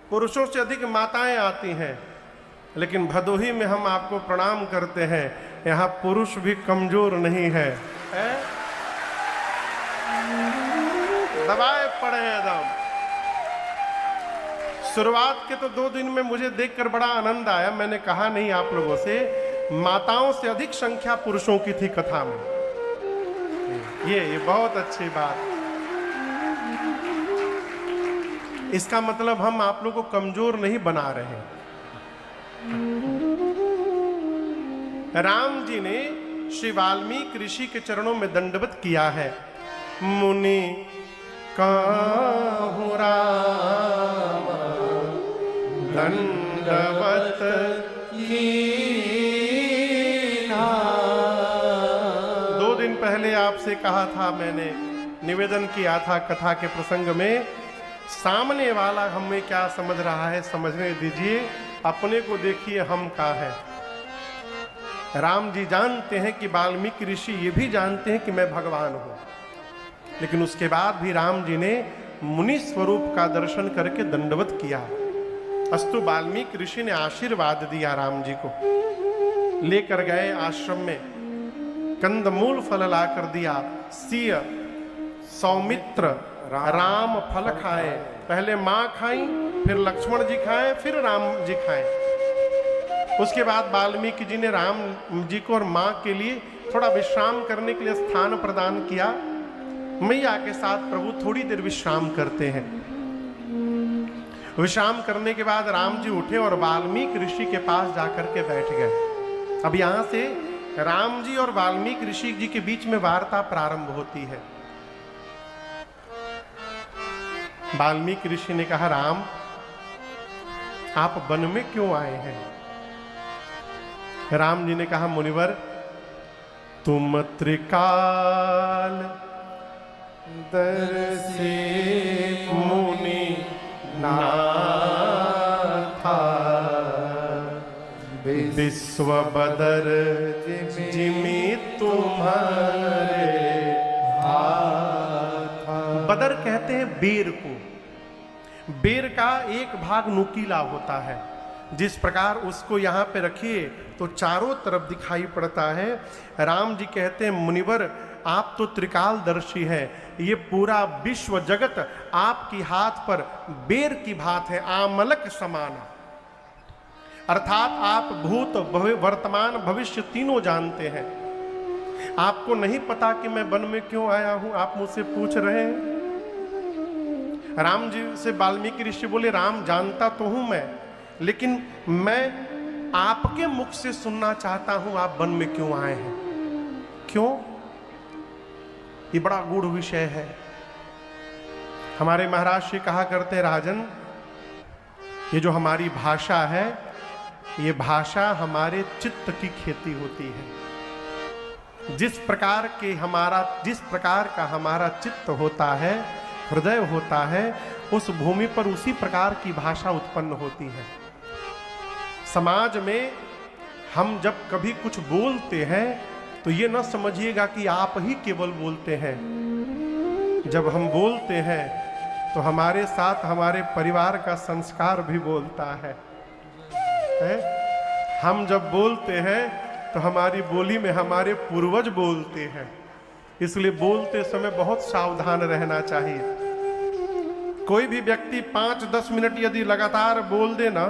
पुरुषों से अधिक माताएं आती हैं। लेकिन भदोही में हम आपको प्रणाम करते हैं, यहाँ पुरुष भी कमजोर नहीं है, दबाए पड़े हैं एकदम। शुरुआत के तो 2 दिन में मुझे देखकर बड़ा आनंद आया। मैंने कहा नहीं आप लोगों से, माताओं से अधिक संख्या पुरुषों की थी कथा में। ये बहुत अच्छी बात। इसका मतलब हम आप लोगों को कमजोर नहीं बना रहे। राम जी ने श्री वाल्मीकि ऋषि के चरणों में दंडवत किया है। मुनि काहू राम दंडवत कीन्हा। 2 दिन पहले आपसे कहा था, मैंने निवेदन किया था कथा के प्रसंग में, सामने वाला हमें क्या समझ रहा है समझने दीजिए, अपने को देखिए हम क्या है। राम जी जानते हैं कि वाल्मीकि ऋषि ये भी जानते हैं कि मैं भगवान हूं, लेकिन उसके बाद भी राम जी ने मुनि स्वरूप का दर्शन करके दंडवत किया। अस्तु वाल्मीकि ऋषि ने आशीर्वाद दिया राम जी को, लेकर गए आश्रम में, कंदमूल फल ला कर दिया। सिय सौमित्र राम फल खाए, पहले माँ खाई, फिर लक्ष्मण जी खाए, फिर राम जी खाए। उसके बाद वाल्मीकि जी ने राम जी को और माँ के लिए थोड़ा विश्राम करने के लिए स्थान प्रदान किया। मैया के साथ प्रभु थोड़ी देर विश्राम करते हैं। विश्राम करने के बाद राम जी उठे और वाल्मीकि ऋषि के पास जाकर के बैठ गए। अब यहां से राम जी और वाल्मीकि ऋषि जी के बीच में वार्ता प्रारंभ होती है। वाल्मीकि ऋषि ने कहा, राम आप वन में क्यों आए हैं? राम जी ने कहा, मुनिवर तुम त्रिकाल दर्शे मुनि नाथा, विश्व बदर जिमि तुम्हारे हाथा। बदर कहते हैं बेर को। बेर का एक भाग नुकीला होता है, जिस प्रकार उसको यहाँ पे रखिए तो चारों तरफ दिखाई पड़ता है। राम जी कहते हैं, मुनिवर आप तो त्रिकालदर्शी हैं, ये पूरा विश्व जगत आपकी हाथ पर बेर की भांत है, आमलक समान। अर्थात आप भूत वर्तमान भविष्य तीनों जानते हैं। आपको नहीं पता कि मैं वन में क्यों आया हूं, आप मुझसे पूछ रहे हैं। राम जी से वाल्मीकि ऋषि बोले, राम जानता तो हूं मैं, लेकिन मैं आपके मुख से सुनना चाहता हूं आप वन में क्यों आए हैं। क्यों? ये बड़ा गूढ़ विषय है। हमारे महाराज श्री कहा करते, राजन ये जो हमारी भाषा है, ये भाषा हमारे चित्त की खेती होती है। जिस प्रकार का हमारा चित्त होता है, हृदय होता है, उस भूमि पर उसी प्रकार की भाषा उत्पन्न होती है। समाज में हम जब कभी कुछ बोलते हैं तो ये न समझिएगा कि आप ही केवल बोलते हैं। जब हम बोलते हैं तो हमारे साथ हमारे परिवार का संस्कार भी बोलता है? हम जब बोलते हैं तो हमारी बोली में हमारे पूर्वज बोलते हैं। इसलिए बोलते समय बहुत सावधान रहना चाहिए। कोई भी व्यक्ति 5-10 मिनट यदि लगातार बोल दे ना,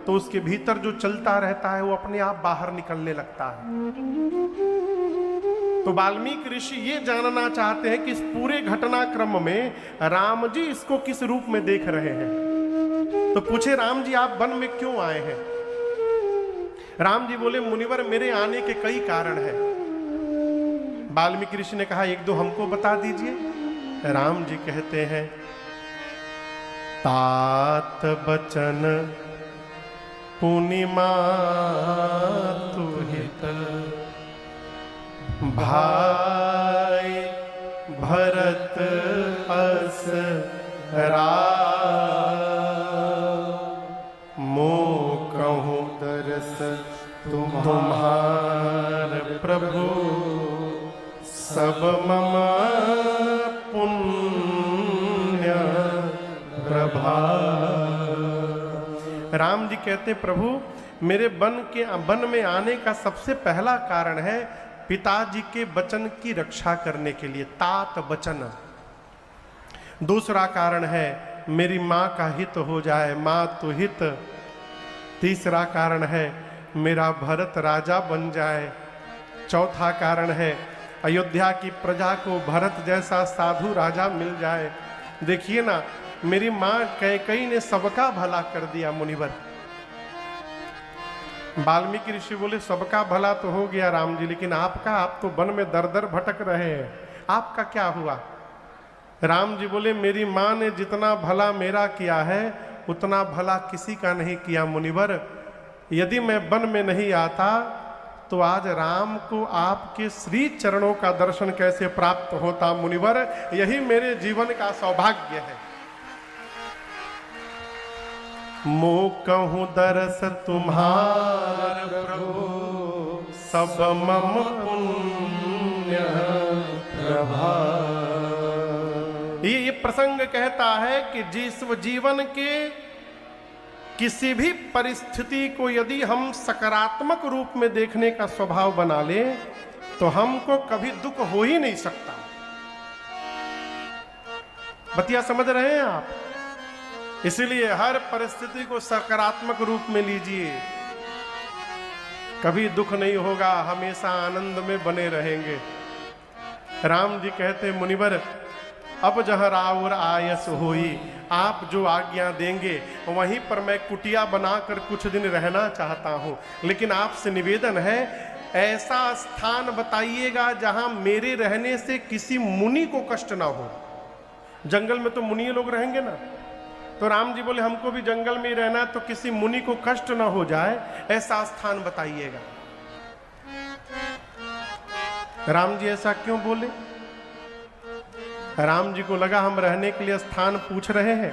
तो उसके भीतर जो चलता रहता है वो अपने आप बाहर निकलने लगता है। तो वाल्मीकि ऋषि ये जानना चाहते हैं कि इस पूरे घटनाक्रम में राम जी इसको किस रूप में देख रहे हैं। तो पूछे, राम जी आप वन में क्यों आए हैं? राम जी बोले, मुनिवर मेरे आने के कई कारण हैं। वाल्मीकि ऋषि ने कहा, एक दो हमको बता दीजिए। राम जी कहते हैं, तात बचन पुनिमा तुहित, भाई भरत अस मो कहूँ दरस तुम्हार प्रभु, सब मम पुण्य प्रभा। राम जी कहते, प्रभु मेरे वन में आने का सबसे पहला कारण है पिताजी के वचन की रक्षा करने के लिए, तात वचन। दूसरा कारण है मेरी माँ का हित हो जाए, माँ तो हित। तीसरा कारण है मेरा भरत राजा बन जाए। चौथा कारण है अयोध्या की प्रजा को भरत जैसा साधु राजा मिल जाए। देखिए ना, मेरी माँ कैकेयी ने सबका भला कर दिया मुनिवर। वाल्मीकि ऋषि बोले, सबका भला तो हो गया राम जी, लेकिन आपका, आप तो वन में दर दर भटक रहे हैं, आपका क्या हुआ? राम जी बोले, मेरी माँ ने जितना भला मेरा किया है उतना भला किसी का नहीं किया मुनिवर। यदि मैं वन में नहीं आता तो आज राम को आपके श्री चरणों का दर्शन कैसे प्राप्त होता मुनिवर। यही मेरे जीवन का सौभाग्य है। मो कहूँ दरस तुम्हार प्रभु, सब मम पुण्य प्रभा। ये प्रसंग कहता है कि जिस जीवन के किसी भी परिस्थिति को यदि हम सकारात्मक रूप में देखने का स्वभाव बना ले तो हमको कभी दुख हो ही नहीं सकता। बतिया समझ रहे हैं आप? इसलिए हर परिस्थिति को सकारात्मक रूप में लीजिए, कभी दुख नहीं होगा, हमेशा आनंद में बने रहेंगे। राम जी कहते, मुनिवर अब जह राउर आयस होई, आप जो आज्ञा देंगे वहीं पर मैं कुटिया बनाकर कुछ दिन रहना चाहता हूं। लेकिन आपसे निवेदन है, ऐसा स्थान बताइएगा जहां मेरे रहने से किसी मुनि को कष्ट ना हो। जंगल में तो मुनि लोग रहेंगे ना, तो राम जी बोले हमको भी जंगल में ही रहना, तो किसी मुनि को कष्ट ना हो जाए, ऐसा स्थान बताइएगा। राम जी ऐसा क्यों बोले? राम जी को लगा हम रहने के लिए स्थान पूछ रहे हैं,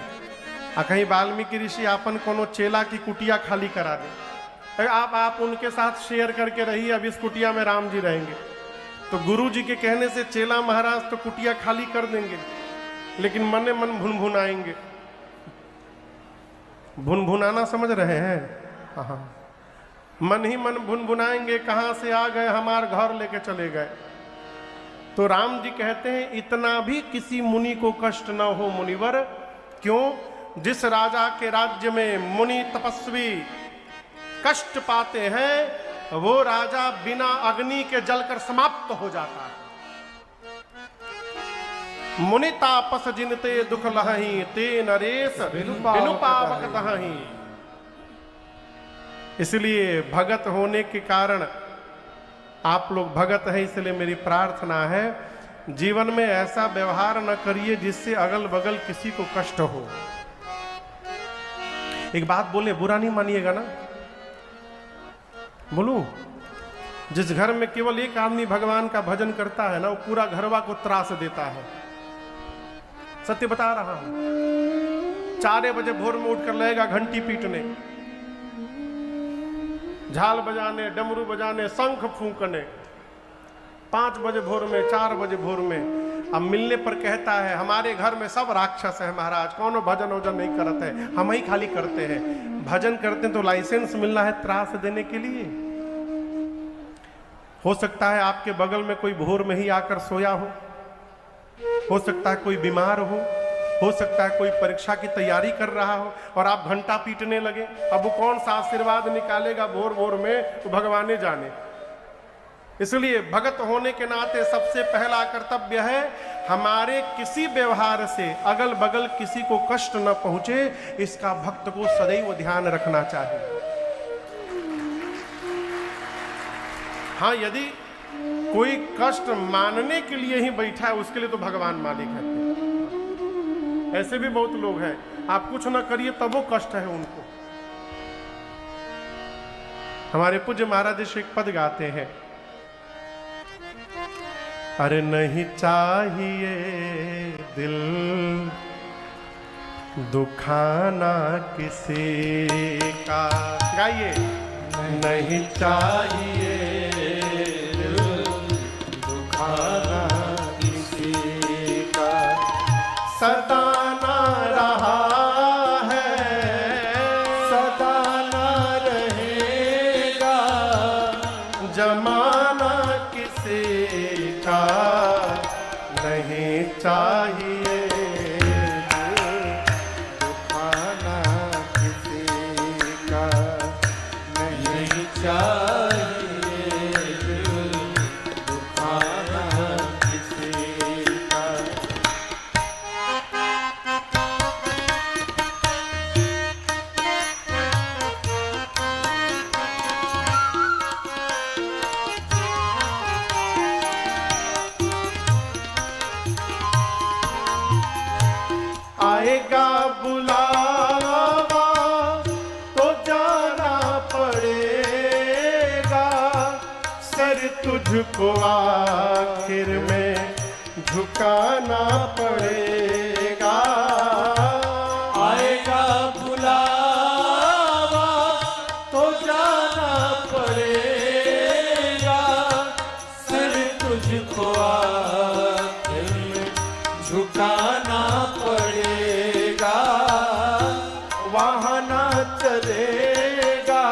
कहीं वाल्मीकि ऋषि आपन कोनो चेला की कुटिया खाली करा दे। आप उनके साथ शेयर करके रहिए, अब इस कुटिया में राम जी रहेंगे। तो गुरु जी के कहने से चेला महाराज तो कुटिया खाली कर देंगे, लेकिन मने मन भुनभुनाएंगे। भुनभुनाना समझ रहे हैं? हाँ, मन ही मन भुनभुनाएंगे, कहां से आ गए, हमार घर लेके चले गए। तो राम जी कहते हैं इतना भी किसी मुनि को कष्ट न हो मुनिवर। क्यों? जिस राजा के राज्य में मुनि तपस्वी कष्ट पाते हैं वो राजा बिना अग्नि के जलकर समाप्त हो जाता है। मुनि तापस जिनते दुख लहही ते नरेश बिनु पावक तहही। इसलिए भगत होने के कारण, आप लोग भगत हैं इसलिए मेरी प्रार्थना है जीवन में ऐसा व्यवहार न करिए जिससे अगल बगल किसी को कष्ट हो। एक बात बोले, बुरा नहीं मानिएगा ना? बोलूं, जिस घर में केवल एक आदमी भगवान का भजन करता है ना, वो पूरा घरवा को त्रास देता है। सत्य बता रहा हूं। 4 बजे भोर में उठकर लगेगा घंटी पीटने, झाल बजाने, डमरू बजाने, शंख फूंकने। 5 बजे भोर में, 4 बजे भोर में। अब मिलने पर कहता है हमारे घर में सब राक्षस है महाराज, कौनो भजन वजन नहीं करते हैं, हम ही खाली करते हैं। भजन करते हैं तो लाइसेंस मिलना है त्रास देने के लिए। हो सकता है आपके बगल में कोई भोर में ही आकर सोया हो सकता है कोई बीमार हो सकता है कोई परीक्षा की तैयारी कर रहा हो और आप घंटा पीटने लगे। अब वो कौन सा आशीर्वाद निकालेगा भोर भोर में, तो भगवान जाने। इसलिए भगत होने के नाते सबसे पहला कर्तव्य है हमारे किसी व्यवहार से अगल बगल किसी को कष्ट न पहुंचे, इसका भक्त को सदैव ध्यान रखना चाहिए। हाँ, यदि कोई कष्ट मानने के लिए ही बैठा है उसके लिए तो भगवान मालिक है। ऐसे भी बहुत लोग हैं, आप कुछ ना करिए तब वो कष्ट है उनको। हमारे पूज्य महाराज जी एक पद गाते हैं, अरे नहीं चाहिए दिल दुखाना किसी का। गाइए, नहीं चाहिए दिल दुखाना किसी का, सताना रहा है सदा न रहेगा, जमाना किसी का नहीं चाहिए दुखाना किसी का, नहीं चाहिए दुखाना किसी का। आएगा बुलावा तो जाना पड़ेगा, सर तुझको आखिर में झुकाना पड़ेगा। आएगा बुलावा तो जाना पड़ेगा, सर तुझको आखिर में झुकाना पड़ेगा। वहाँ ना चलेगा,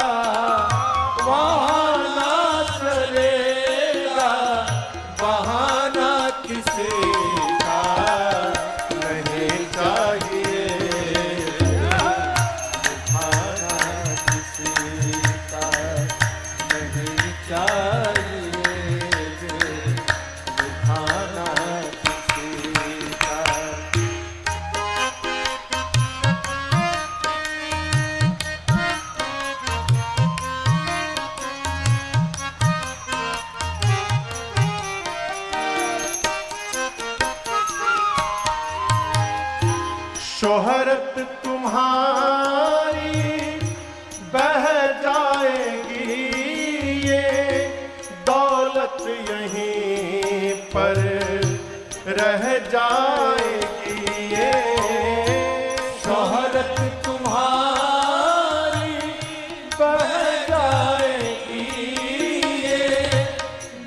वहाँ ना चलेगा, बहाना किसी का नहीं चाहिए, बहाना किसी का नहीं चाहिए, बहाना किसी का। शोहरत तुम्हारी बह जाएगी, ये दौलत यहीं पर रह जाएगी, ये शोहरत तुम्हारी बह जाएगी, ये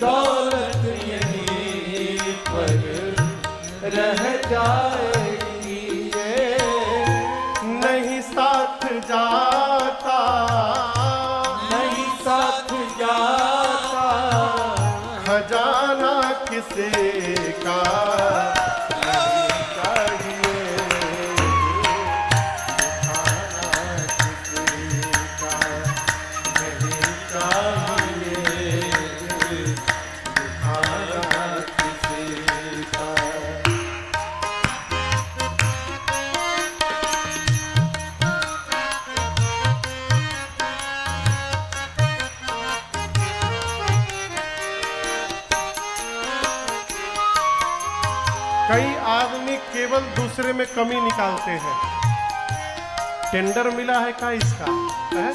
दौलत यहीं पर रह जाएगी। नहीं साथ जाता, नहीं साथ जाता, खजाना किसी का नहीं चाहिए, खाना किसी का कई आदमी केवल दूसरे में कमी निकालते हैं। टेंडर मिला है का इसका है?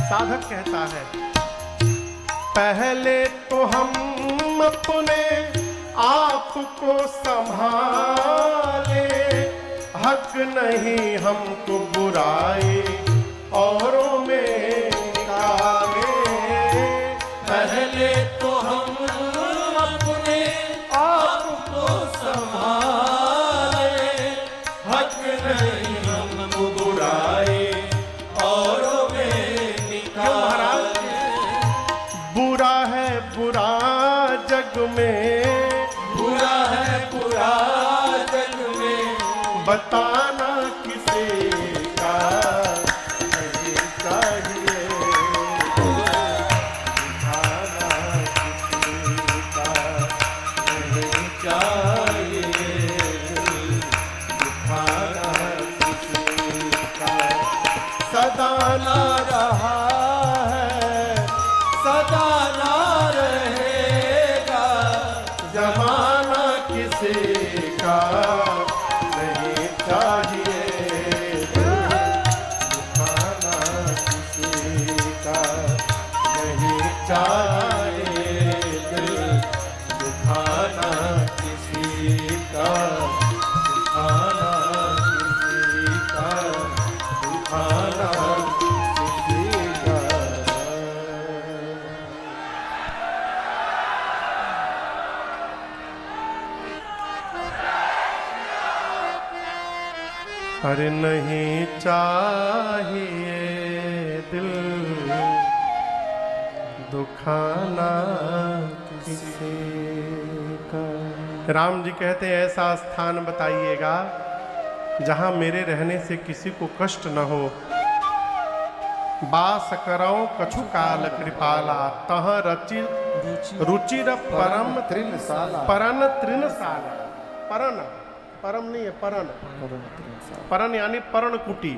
साधक कहता है पहले तो हम अपने आप को संभाले, हक नहीं हमको बुराई औरों में निकाले। पहले तो हम अपने आप को संभाले, हक नहीं हमको बुराई औरों में निकाले। बुरा है बुरा जग में, बुरा है बुरा जग में, बताना किसी का नहीं चाहिए, दिखाना किसी का नहीं चाहिए, दिखाना किसी का। सदा ना रहा है, सदा ना रहेगा, जमाना किसी का नहीं चाहिए, दिखाना किसी का नहीं चाहिए, दिखाना किसी का, दिखाना किसी का, दिखाना किसी का। अरे नहीं चाहिए दिल दुखाना किसी का। राम जी कहते हैं ऐसा स्थान बताइएगा जहां मेरे रहने से किसी को कष्ट न हो। बास करो कछु काल कृपाला, तह रचि रुचिर परम तृणशाला, परन तृणशाला। परन परम नहीं है, परन परन यानी पर्ण कुटी।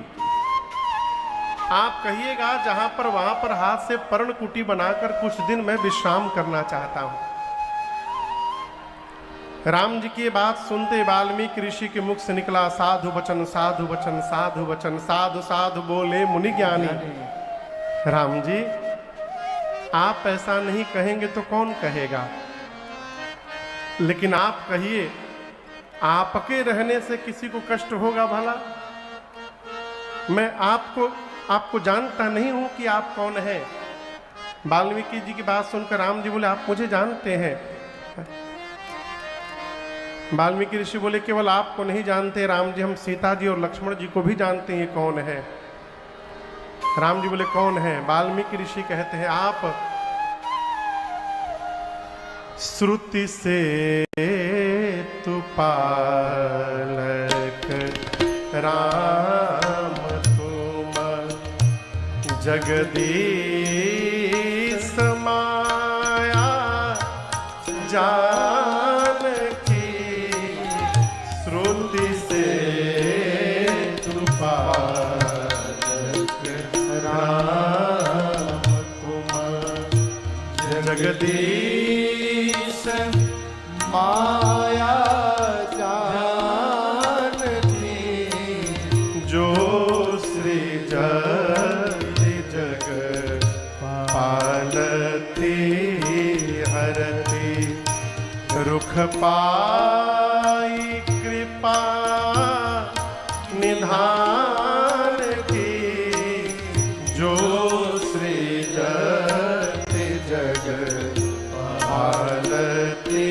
आप कहिएगा जहां पर वहां पर हाथ से पर्ण कुटी बनाकर कुछ दिन मैं विश्राम करना चाहता हूं। राम जी की ये बात सुनते वाल्मीकि ऋषि के मुख से निकला साधु वचन साधु वचन साधु वचन, साधु साधु बोले मुनि ज्ञानी। राम जी आप ऐसा नहीं कहेंगे तो कौन कहेगा, लेकिन आप कहिए आपके रहने से किसी को कष्ट होगा भला? मैं आपको जानता नहीं हूं कि आप कौन है। वाल्मीकि जी की बात सुनकर राम जी बोले आप मुझे जानते हैं। वाल्मीकि ऋषि बोले केवल आपको नहीं जानते राम जी, हम सीता जी और लक्ष्मण जी को भी जानते हैं कौन है। राम जी बोले कौन है? वाल्मीकि ऋषि कहते हैं आप श्रुति से तु पालक राम तुम जगदीश माया जानकी, श्रुति से तु पालक राम तुम जगदीश माया जानती, जो सृजति जग पालती हरती, रुख पाई कृपा निधान की, जो सृजति जग पालती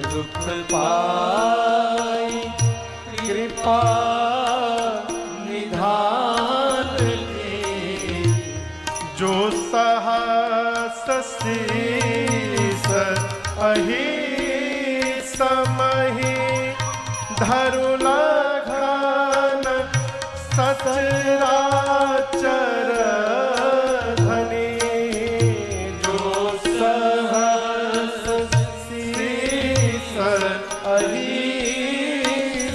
दुख पाई कृपा निधान की, जो सहस शीस अहि समहि धरुला घन सचराचर धनी, जो सहस शीस अहि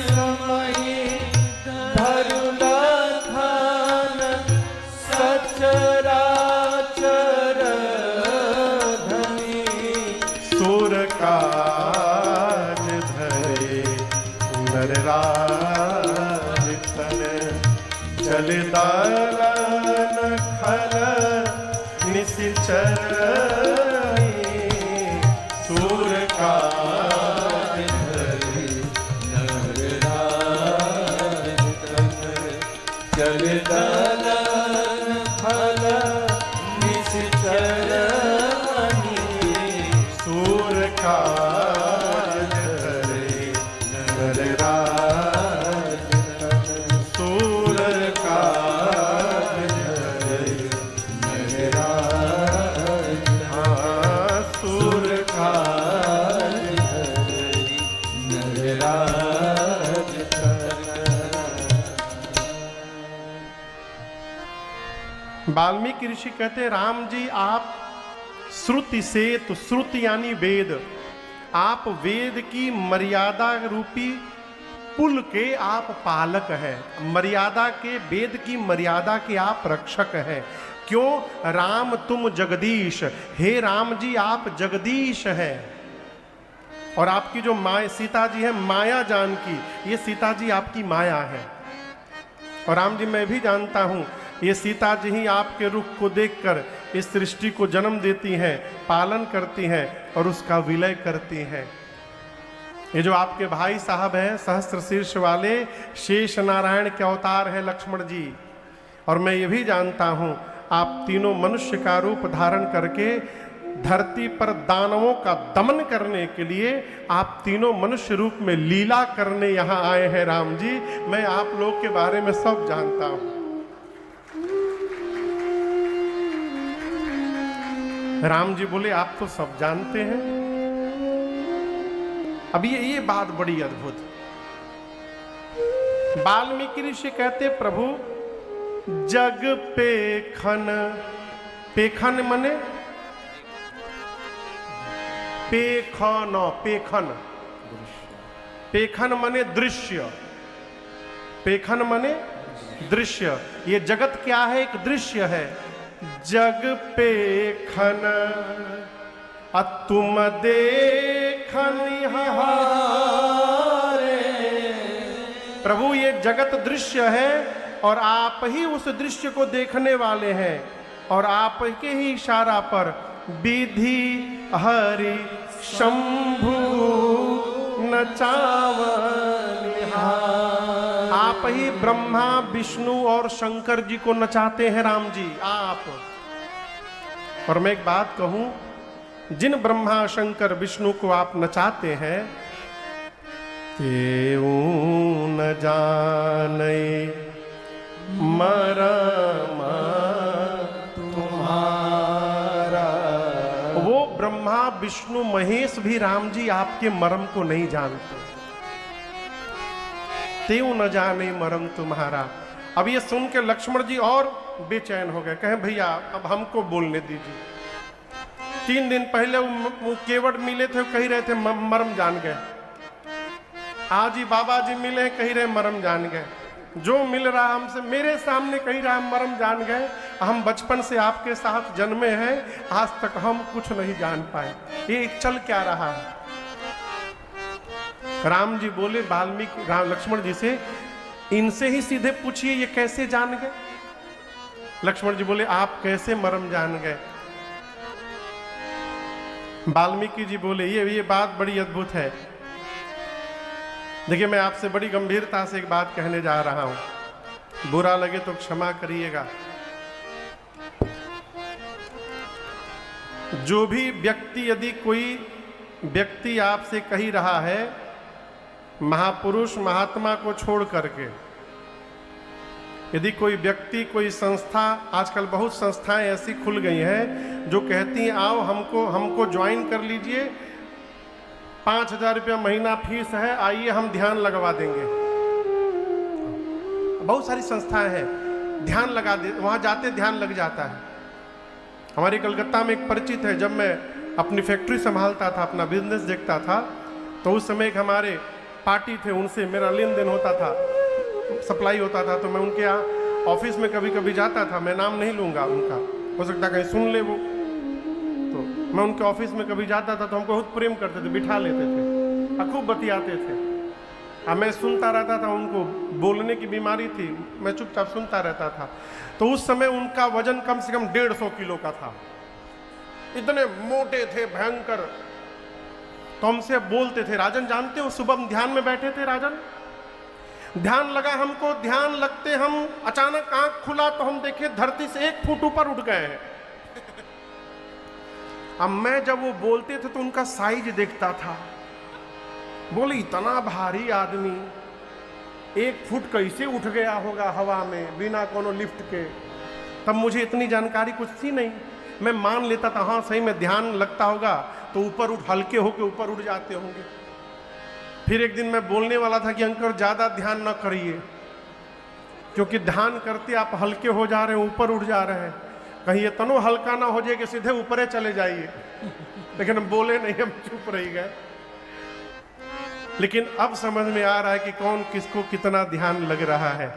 समयी धरुला खान सचराचर धनी, सुर का चल दलन खल निश्चर सूर का चल दलन फल निश्चर सूर का धरे नगरराज सूर का धरे नगरराज हाँ सूर का धरे नगरराज वाल्मीकि ऋषि कहते राम जी आप श्रुति से तो श्रुति यानी वेद, आप वेद की मर्यादा रूपी पुल के आप पालक हैं, मर्यादा के वेद की मर्यादा के आप रक्षक हैं। क्यों राम तुम जगदीश, हे राम जी आप जगदीश हैं। और आपकी जो माया सीता जी है माया जानकी, ये सीता जी आपकी माया है। और राम जी मैं भी जानता हूं ये सीता जी ही आपके रुख को देखकर इस सृष्टि को जन्म देती हैं, पालन करती हैं और उसका विलय करती हैं। ये जो आपके भाई साहब हैं सहस्त्र शीर्ष वाले शेष नारायण के अवतार हैं लक्ष्मण जी। और मैं ये भी जानता हूं आप तीनों मनुष्य का रूप धारण करके धरती पर दानवों का दमन करने के लिए आप तीनों मनुष्य रूप में लीला करने यहाँ आए हैं राम जी। मैं आप लोग के बारे में सब जानता हूं। राम जी बोले आप तो सब जानते हैं। अब ये बात बड़ी अद्भुत। वाल्मीकि ऋषि कहते प्रभु जग पेखन, पेखन मने पेखन, पेखन पेखन मने दृश्य, पेखन मने दृश्य। ये जगत क्या है? एक दृश्य है। जग पेखन तुम देखन हारे। प्रभु ये जगत दृश्य है और आप ही उस दृश्य को देखने वाले हैं और आप के ही इशारा पर विधि हरि शंभु नचावन। आप ही ब्रह्मा विष्णु और शंकर जी को नचाते हैं राम जी आप। और मैं एक बात कहूं, जिन ब्रह्मा शंकर विष्णु को आप नचाते हैं तेऊ न जाने मरम तुम्हारा। वो ब्रह्मा विष्णु महेश भी राम जी आपके मरम को नहीं जानते। तेऊ न जाने मरम तुम्हारा। अब ये सुन के लक्ष्मण जी और बेचैन हो गए, कहें भैया अब हमको बोलने दीजिए। 3 दिन पहले वो केवट मिले थे, कही रहे थे मरम जान गए। आज ही बाबा जी मिले कही रहे मरम जान गए। जो मिल रहा हमसे मेरे सामने कही रहा मरम जान गए। हम बचपन से आपके साथ जन्मे हैं, आज तक हम कुछ नहीं जान पाए। ये चल क्या रहा है? राम जी बोले वाल्मीकि लक्ष्मण जी से, इनसे ही सीधे पूछिए ये कैसे जान गए। लक्ष्मण जी बोले आप कैसे मरम जान गए? वाल्मीकि जी बोले ये बात बड़ी अद्भुत है। देखिए मैं आपसे बड़ी गंभीरता से एक बात कहने जा रहा हूं, बुरा लगे तो क्षमा करिएगा। जो भी व्यक्ति, यदि कोई व्यक्ति आपसे कही रहा है महापुरुष महात्मा को छोड़ करके, यदि कोई व्यक्ति कोई संस्था, आजकल बहुत संस्थाएं ऐसी खुल गई हैं जो कहती हैं आओ हमको ज्वाइन कर लीजिए, 5,000 रुपया महीना फीस है, आइए हम ध्यान लगवा देंगे। बहुत सारी संस्थाएं हैं, ध्यान लगा दे, वहां जाते ध्यान लग जाता है। हमारे कलकत्ता में एक परिचित है, जब मैं अपनी फैक्ट्री संभालता था, अपना बिजनेस देखता था, तो उस समय एक हमारे पार्टी थे, उनसे मेरा लेन देन होता था, सप्लाई होता था। तो मैं उनके यहाँ ऑफिस में कभी कभी जाता था, मैं नाम नहीं लूँगा उनका, हो सकता कहीं सुन ले वो। तो मैं उनके ऑफिस में कभी जाता था तो हमको बहुत प्रेम करते थे, बिठा लेते थे, खूब बतियाते थे। अब मैं सुनता रहता था, उनको बोलने की बीमारी थी, मैं चुपचाप सुनता रहता था। तो उस समय उनका वजन कम से कम 150 किलो का था, इतने मोटे थे, भयंकर। तो हमसे बोलते थे, राजन जानते हो, सुबह हम ध्यान में बैठे थे राजन, ध्यान लगा हमको, ध्यान लगते हम अचानक आंख खुला तो हम देखे धरती से 1 फुट ऊपर उठ गए हैं। अब मैं जब वो बोलते थे तो उनका साइज देखता था, बोले इतना भारी आदमी 1 फुट कैसे उठ गया होगा हवा में बिना कोनो लिफ्ट के। तब मुझे इतनी जानकारी कुछ थी नहीं, मैं मान लेता था हाँ सही में ध्यान लगता होगा तो ऊपर उठ, हल्के होके ऊपर उठ जाते होंगे। फिर एक दिन मैं बोलने वाला था कि अंकल ज्यादा ध्यान न करिए, क्योंकि ध्यान करते आप हल्के हो जा रहे हैं, ऊपर उठ जा रहे हैं, कहीं ये तनो हल्का ना हो जाए कि सीधे ऊपरे चले जाइए। लेकिन हम बोले नहीं, हम चुप रह गए। लेकिन अब समझ में आ रहा है कि कौन किसको कितना ध्यान लग रहा है?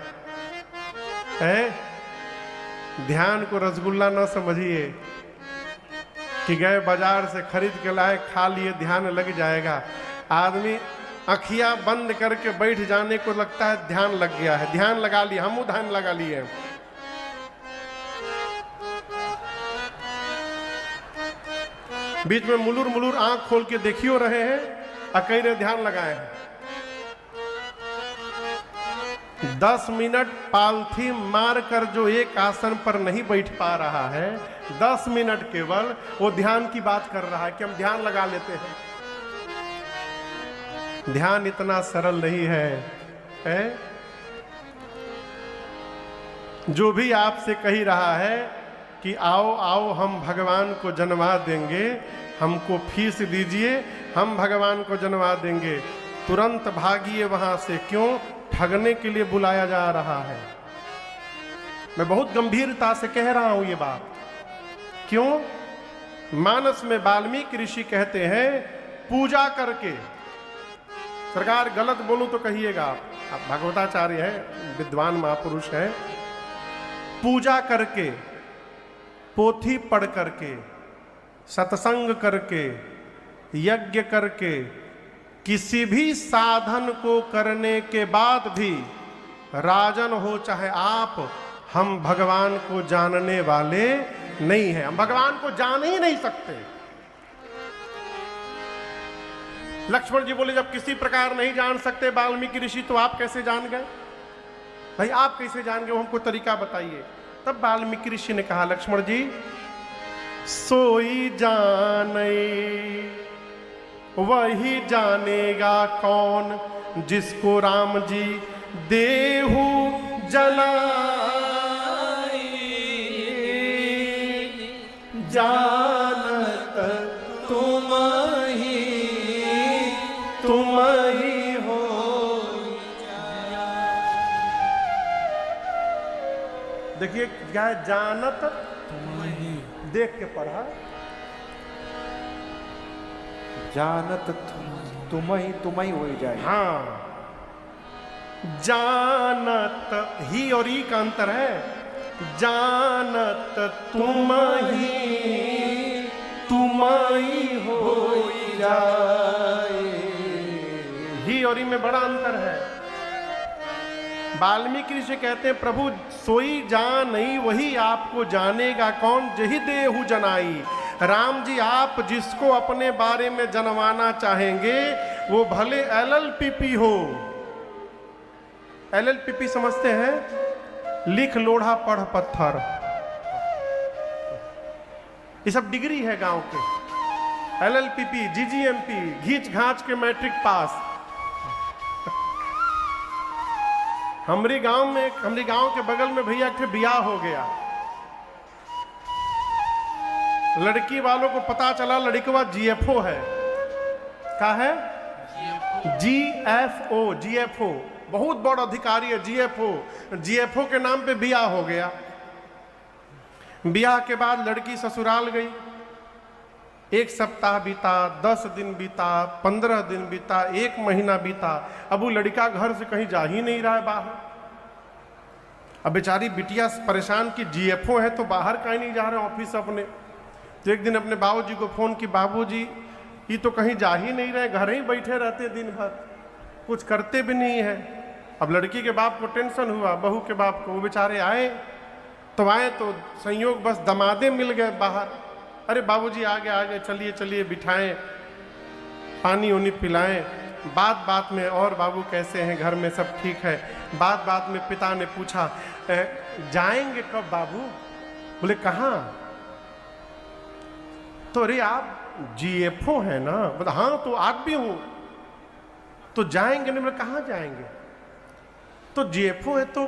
ध्यान को रसगुल्ला न समझिए कि गए बाजार से खरीद के लाए, खा लिए, ध्यान लग जाएगा। आदमी अखियां बंद करके बैठ जाने को लगता है ध्यान लग गया है, ध्यान लगा लिया, हम ध्यान लगा लिए। बीच में मुलुर मुलुर आंख खोल के देखियो रहे हैं, अकेले ध्यान लगाए हैं। 10 मिनट पालथी मार कर जो एक आसन पर नहीं बैठ पा रहा है, 10 मिनट केवल वो ध्यान की बात कर रहा है कि हम ध्यान लगा लेते हैं। ध्यान इतना सरल नहीं है? जो भी आपसे कही रहा है कि आओ आओ हम भगवान को जन्मा देंगे, हमको फीस दीजिए, हम भगवान को जन्मा देंगे, तुरंत भागिए वहां से। क्यों? ठगने के लिए बुलाया जा रहा है। मैं बहुत गंभीरता से कह रहा हूं ये बात। क्यों? मानस में वाल्मीकि ऋषि कहते हैं पूजा करके, सरकार गलत बोलूं तो कहिएगा, आप भगवताचार्य हैं, विद्वान महापुरुष हैं, पूजा करके, पोथी पढ़ करके, सत्संग करके, यज्ञ करके, किसी भी साधन को करने के बाद भी राजन हो चाहे आप, हम भगवान को जानने वाले नहीं हैं। हम भगवान को जान ही नहीं सकते। लक्ष्मण जी बोले जब किसी प्रकार नहीं जान सकते वाल्मीकि ऋषि, तो आप कैसे जान गए? भाई आप कैसे जान गए, हमको तरीका बताइए। तब वाल्मीकि ऋषि ने कहा, लक्ष्मण जी सोई जाने वही जानेगा कौन, जिसको राम जी देहु जलाई, जानत तुम ही हो। देखिए क्या है, जानत तुम ही, देख के पढ़ा, जानत तुम ही हो जाए। हाँ, जानत ही और ई का अंतर है। जानत तुम ही हो जाए, ही और ई में बड़ा अंतर है। वाल्मीकि से कहते हैं प्रभु सोई जान नहीं वही आपको जानेगा कौन, जही देहु जनाई। राम जी आप जिसको अपने बारे में जनवाना चाहेंगे वो भले LLPP हो। LLPP समझते हैं? लिख लोढ़ा पढ़ पत्थर, ये सब डिग्री है गांव के। LLPP, GGMP, घींच घांच के मैट्रिक पास। हमारे गांव के बगल में भैया के ब्याह हो गया। लड़की वालों को पता चला लड़कवा GFO है। क्या है? GFO, बहुत बड़ा अधिकारी है GFO के नाम पे ब्याह हो गया। ब्याह के बाद लड़की ससुराल गई। 1 सप्ताह बीता, 10 दिन बीता, 15 दिन बीता, 1 महीना बीता। अब वो लड़का घर से कहीं जा ही नहीं रहा है बाहर। अब बेचारी बिटिया परेशान की GFO है तो बाहर कहीं नहीं जा रहे ऑफिस अपने। तो एक दिन अपने बाबूजी को फोन की, बाबूजी ये तो कहीं जा ही नहीं रहे, घर ही बैठे रहते दिन भर। कुछ करते भी नहीं है। अब लड़की के बाप को टेंशन हुआ, बहू के बाप को, वो बेचारे आए तो संयोग बस दमादे मिल गए बाहर। अरे बाबूजी आगे आगे चलिए चलिए, बिठाएं, पानी उनी पिलाएं। बात बात में और बाबू कैसे हैं, घर में सब ठीक है। बात बात में पिता ने पूछा जाएंगे कब बाबू? बोले कहाँ? तो अरे आप जीएफओ है ना? बोला हाँ तो आप भी हूं। तो जाएंगे नहीं? बोले कहाँ जाएंगे? तो जीएफओ है तो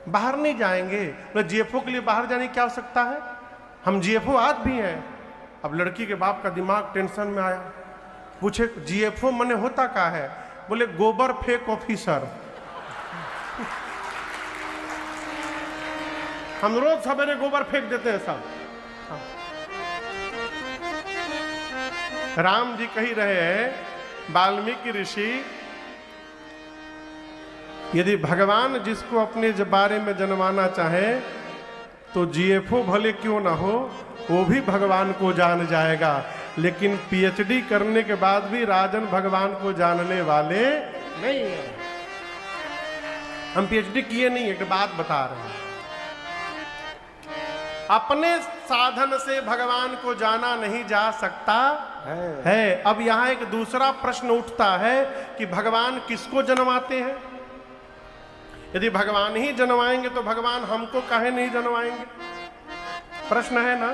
बाहर नहीं जाएंगे। बोले जीएफओ के लिए बाहर जाने की क्या आवश्यकता है, हम जीएफओ आज भी हैं। अब लड़की के बाप का दिमाग टेंशन में आया, पूछे जीएफओ मने होता क्या है? बोले गोबर फेंक ऑफिसर। हम रोज सवेरे गोबर फेंक देते हैं सब। राम जी कही रहे हैं, वाल्मीकि ऋषि, यदि भगवान जिसको अपने बारे में जनवाना चाहे तो जीएफओ भले क्यों ना हो, वो भी भगवान को जान जाएगा। लेकिन पीएचडी करने के बाद भी राजन भगवान को जानने वाले नहीं है। हम पीएचडी किए नहीं, एक बात बता रहे हैं। अपने साधन से भगवान को जाना नहीं जा सकता है। अब यहां एक दूसरा प्रश्न उठता है कि भगवान किसको जन्माते हैं? यदि भगवान ही जन्माएंगे तो भगवान हमको काहे नहीं जन्माएंगे? प्रश्न है ना।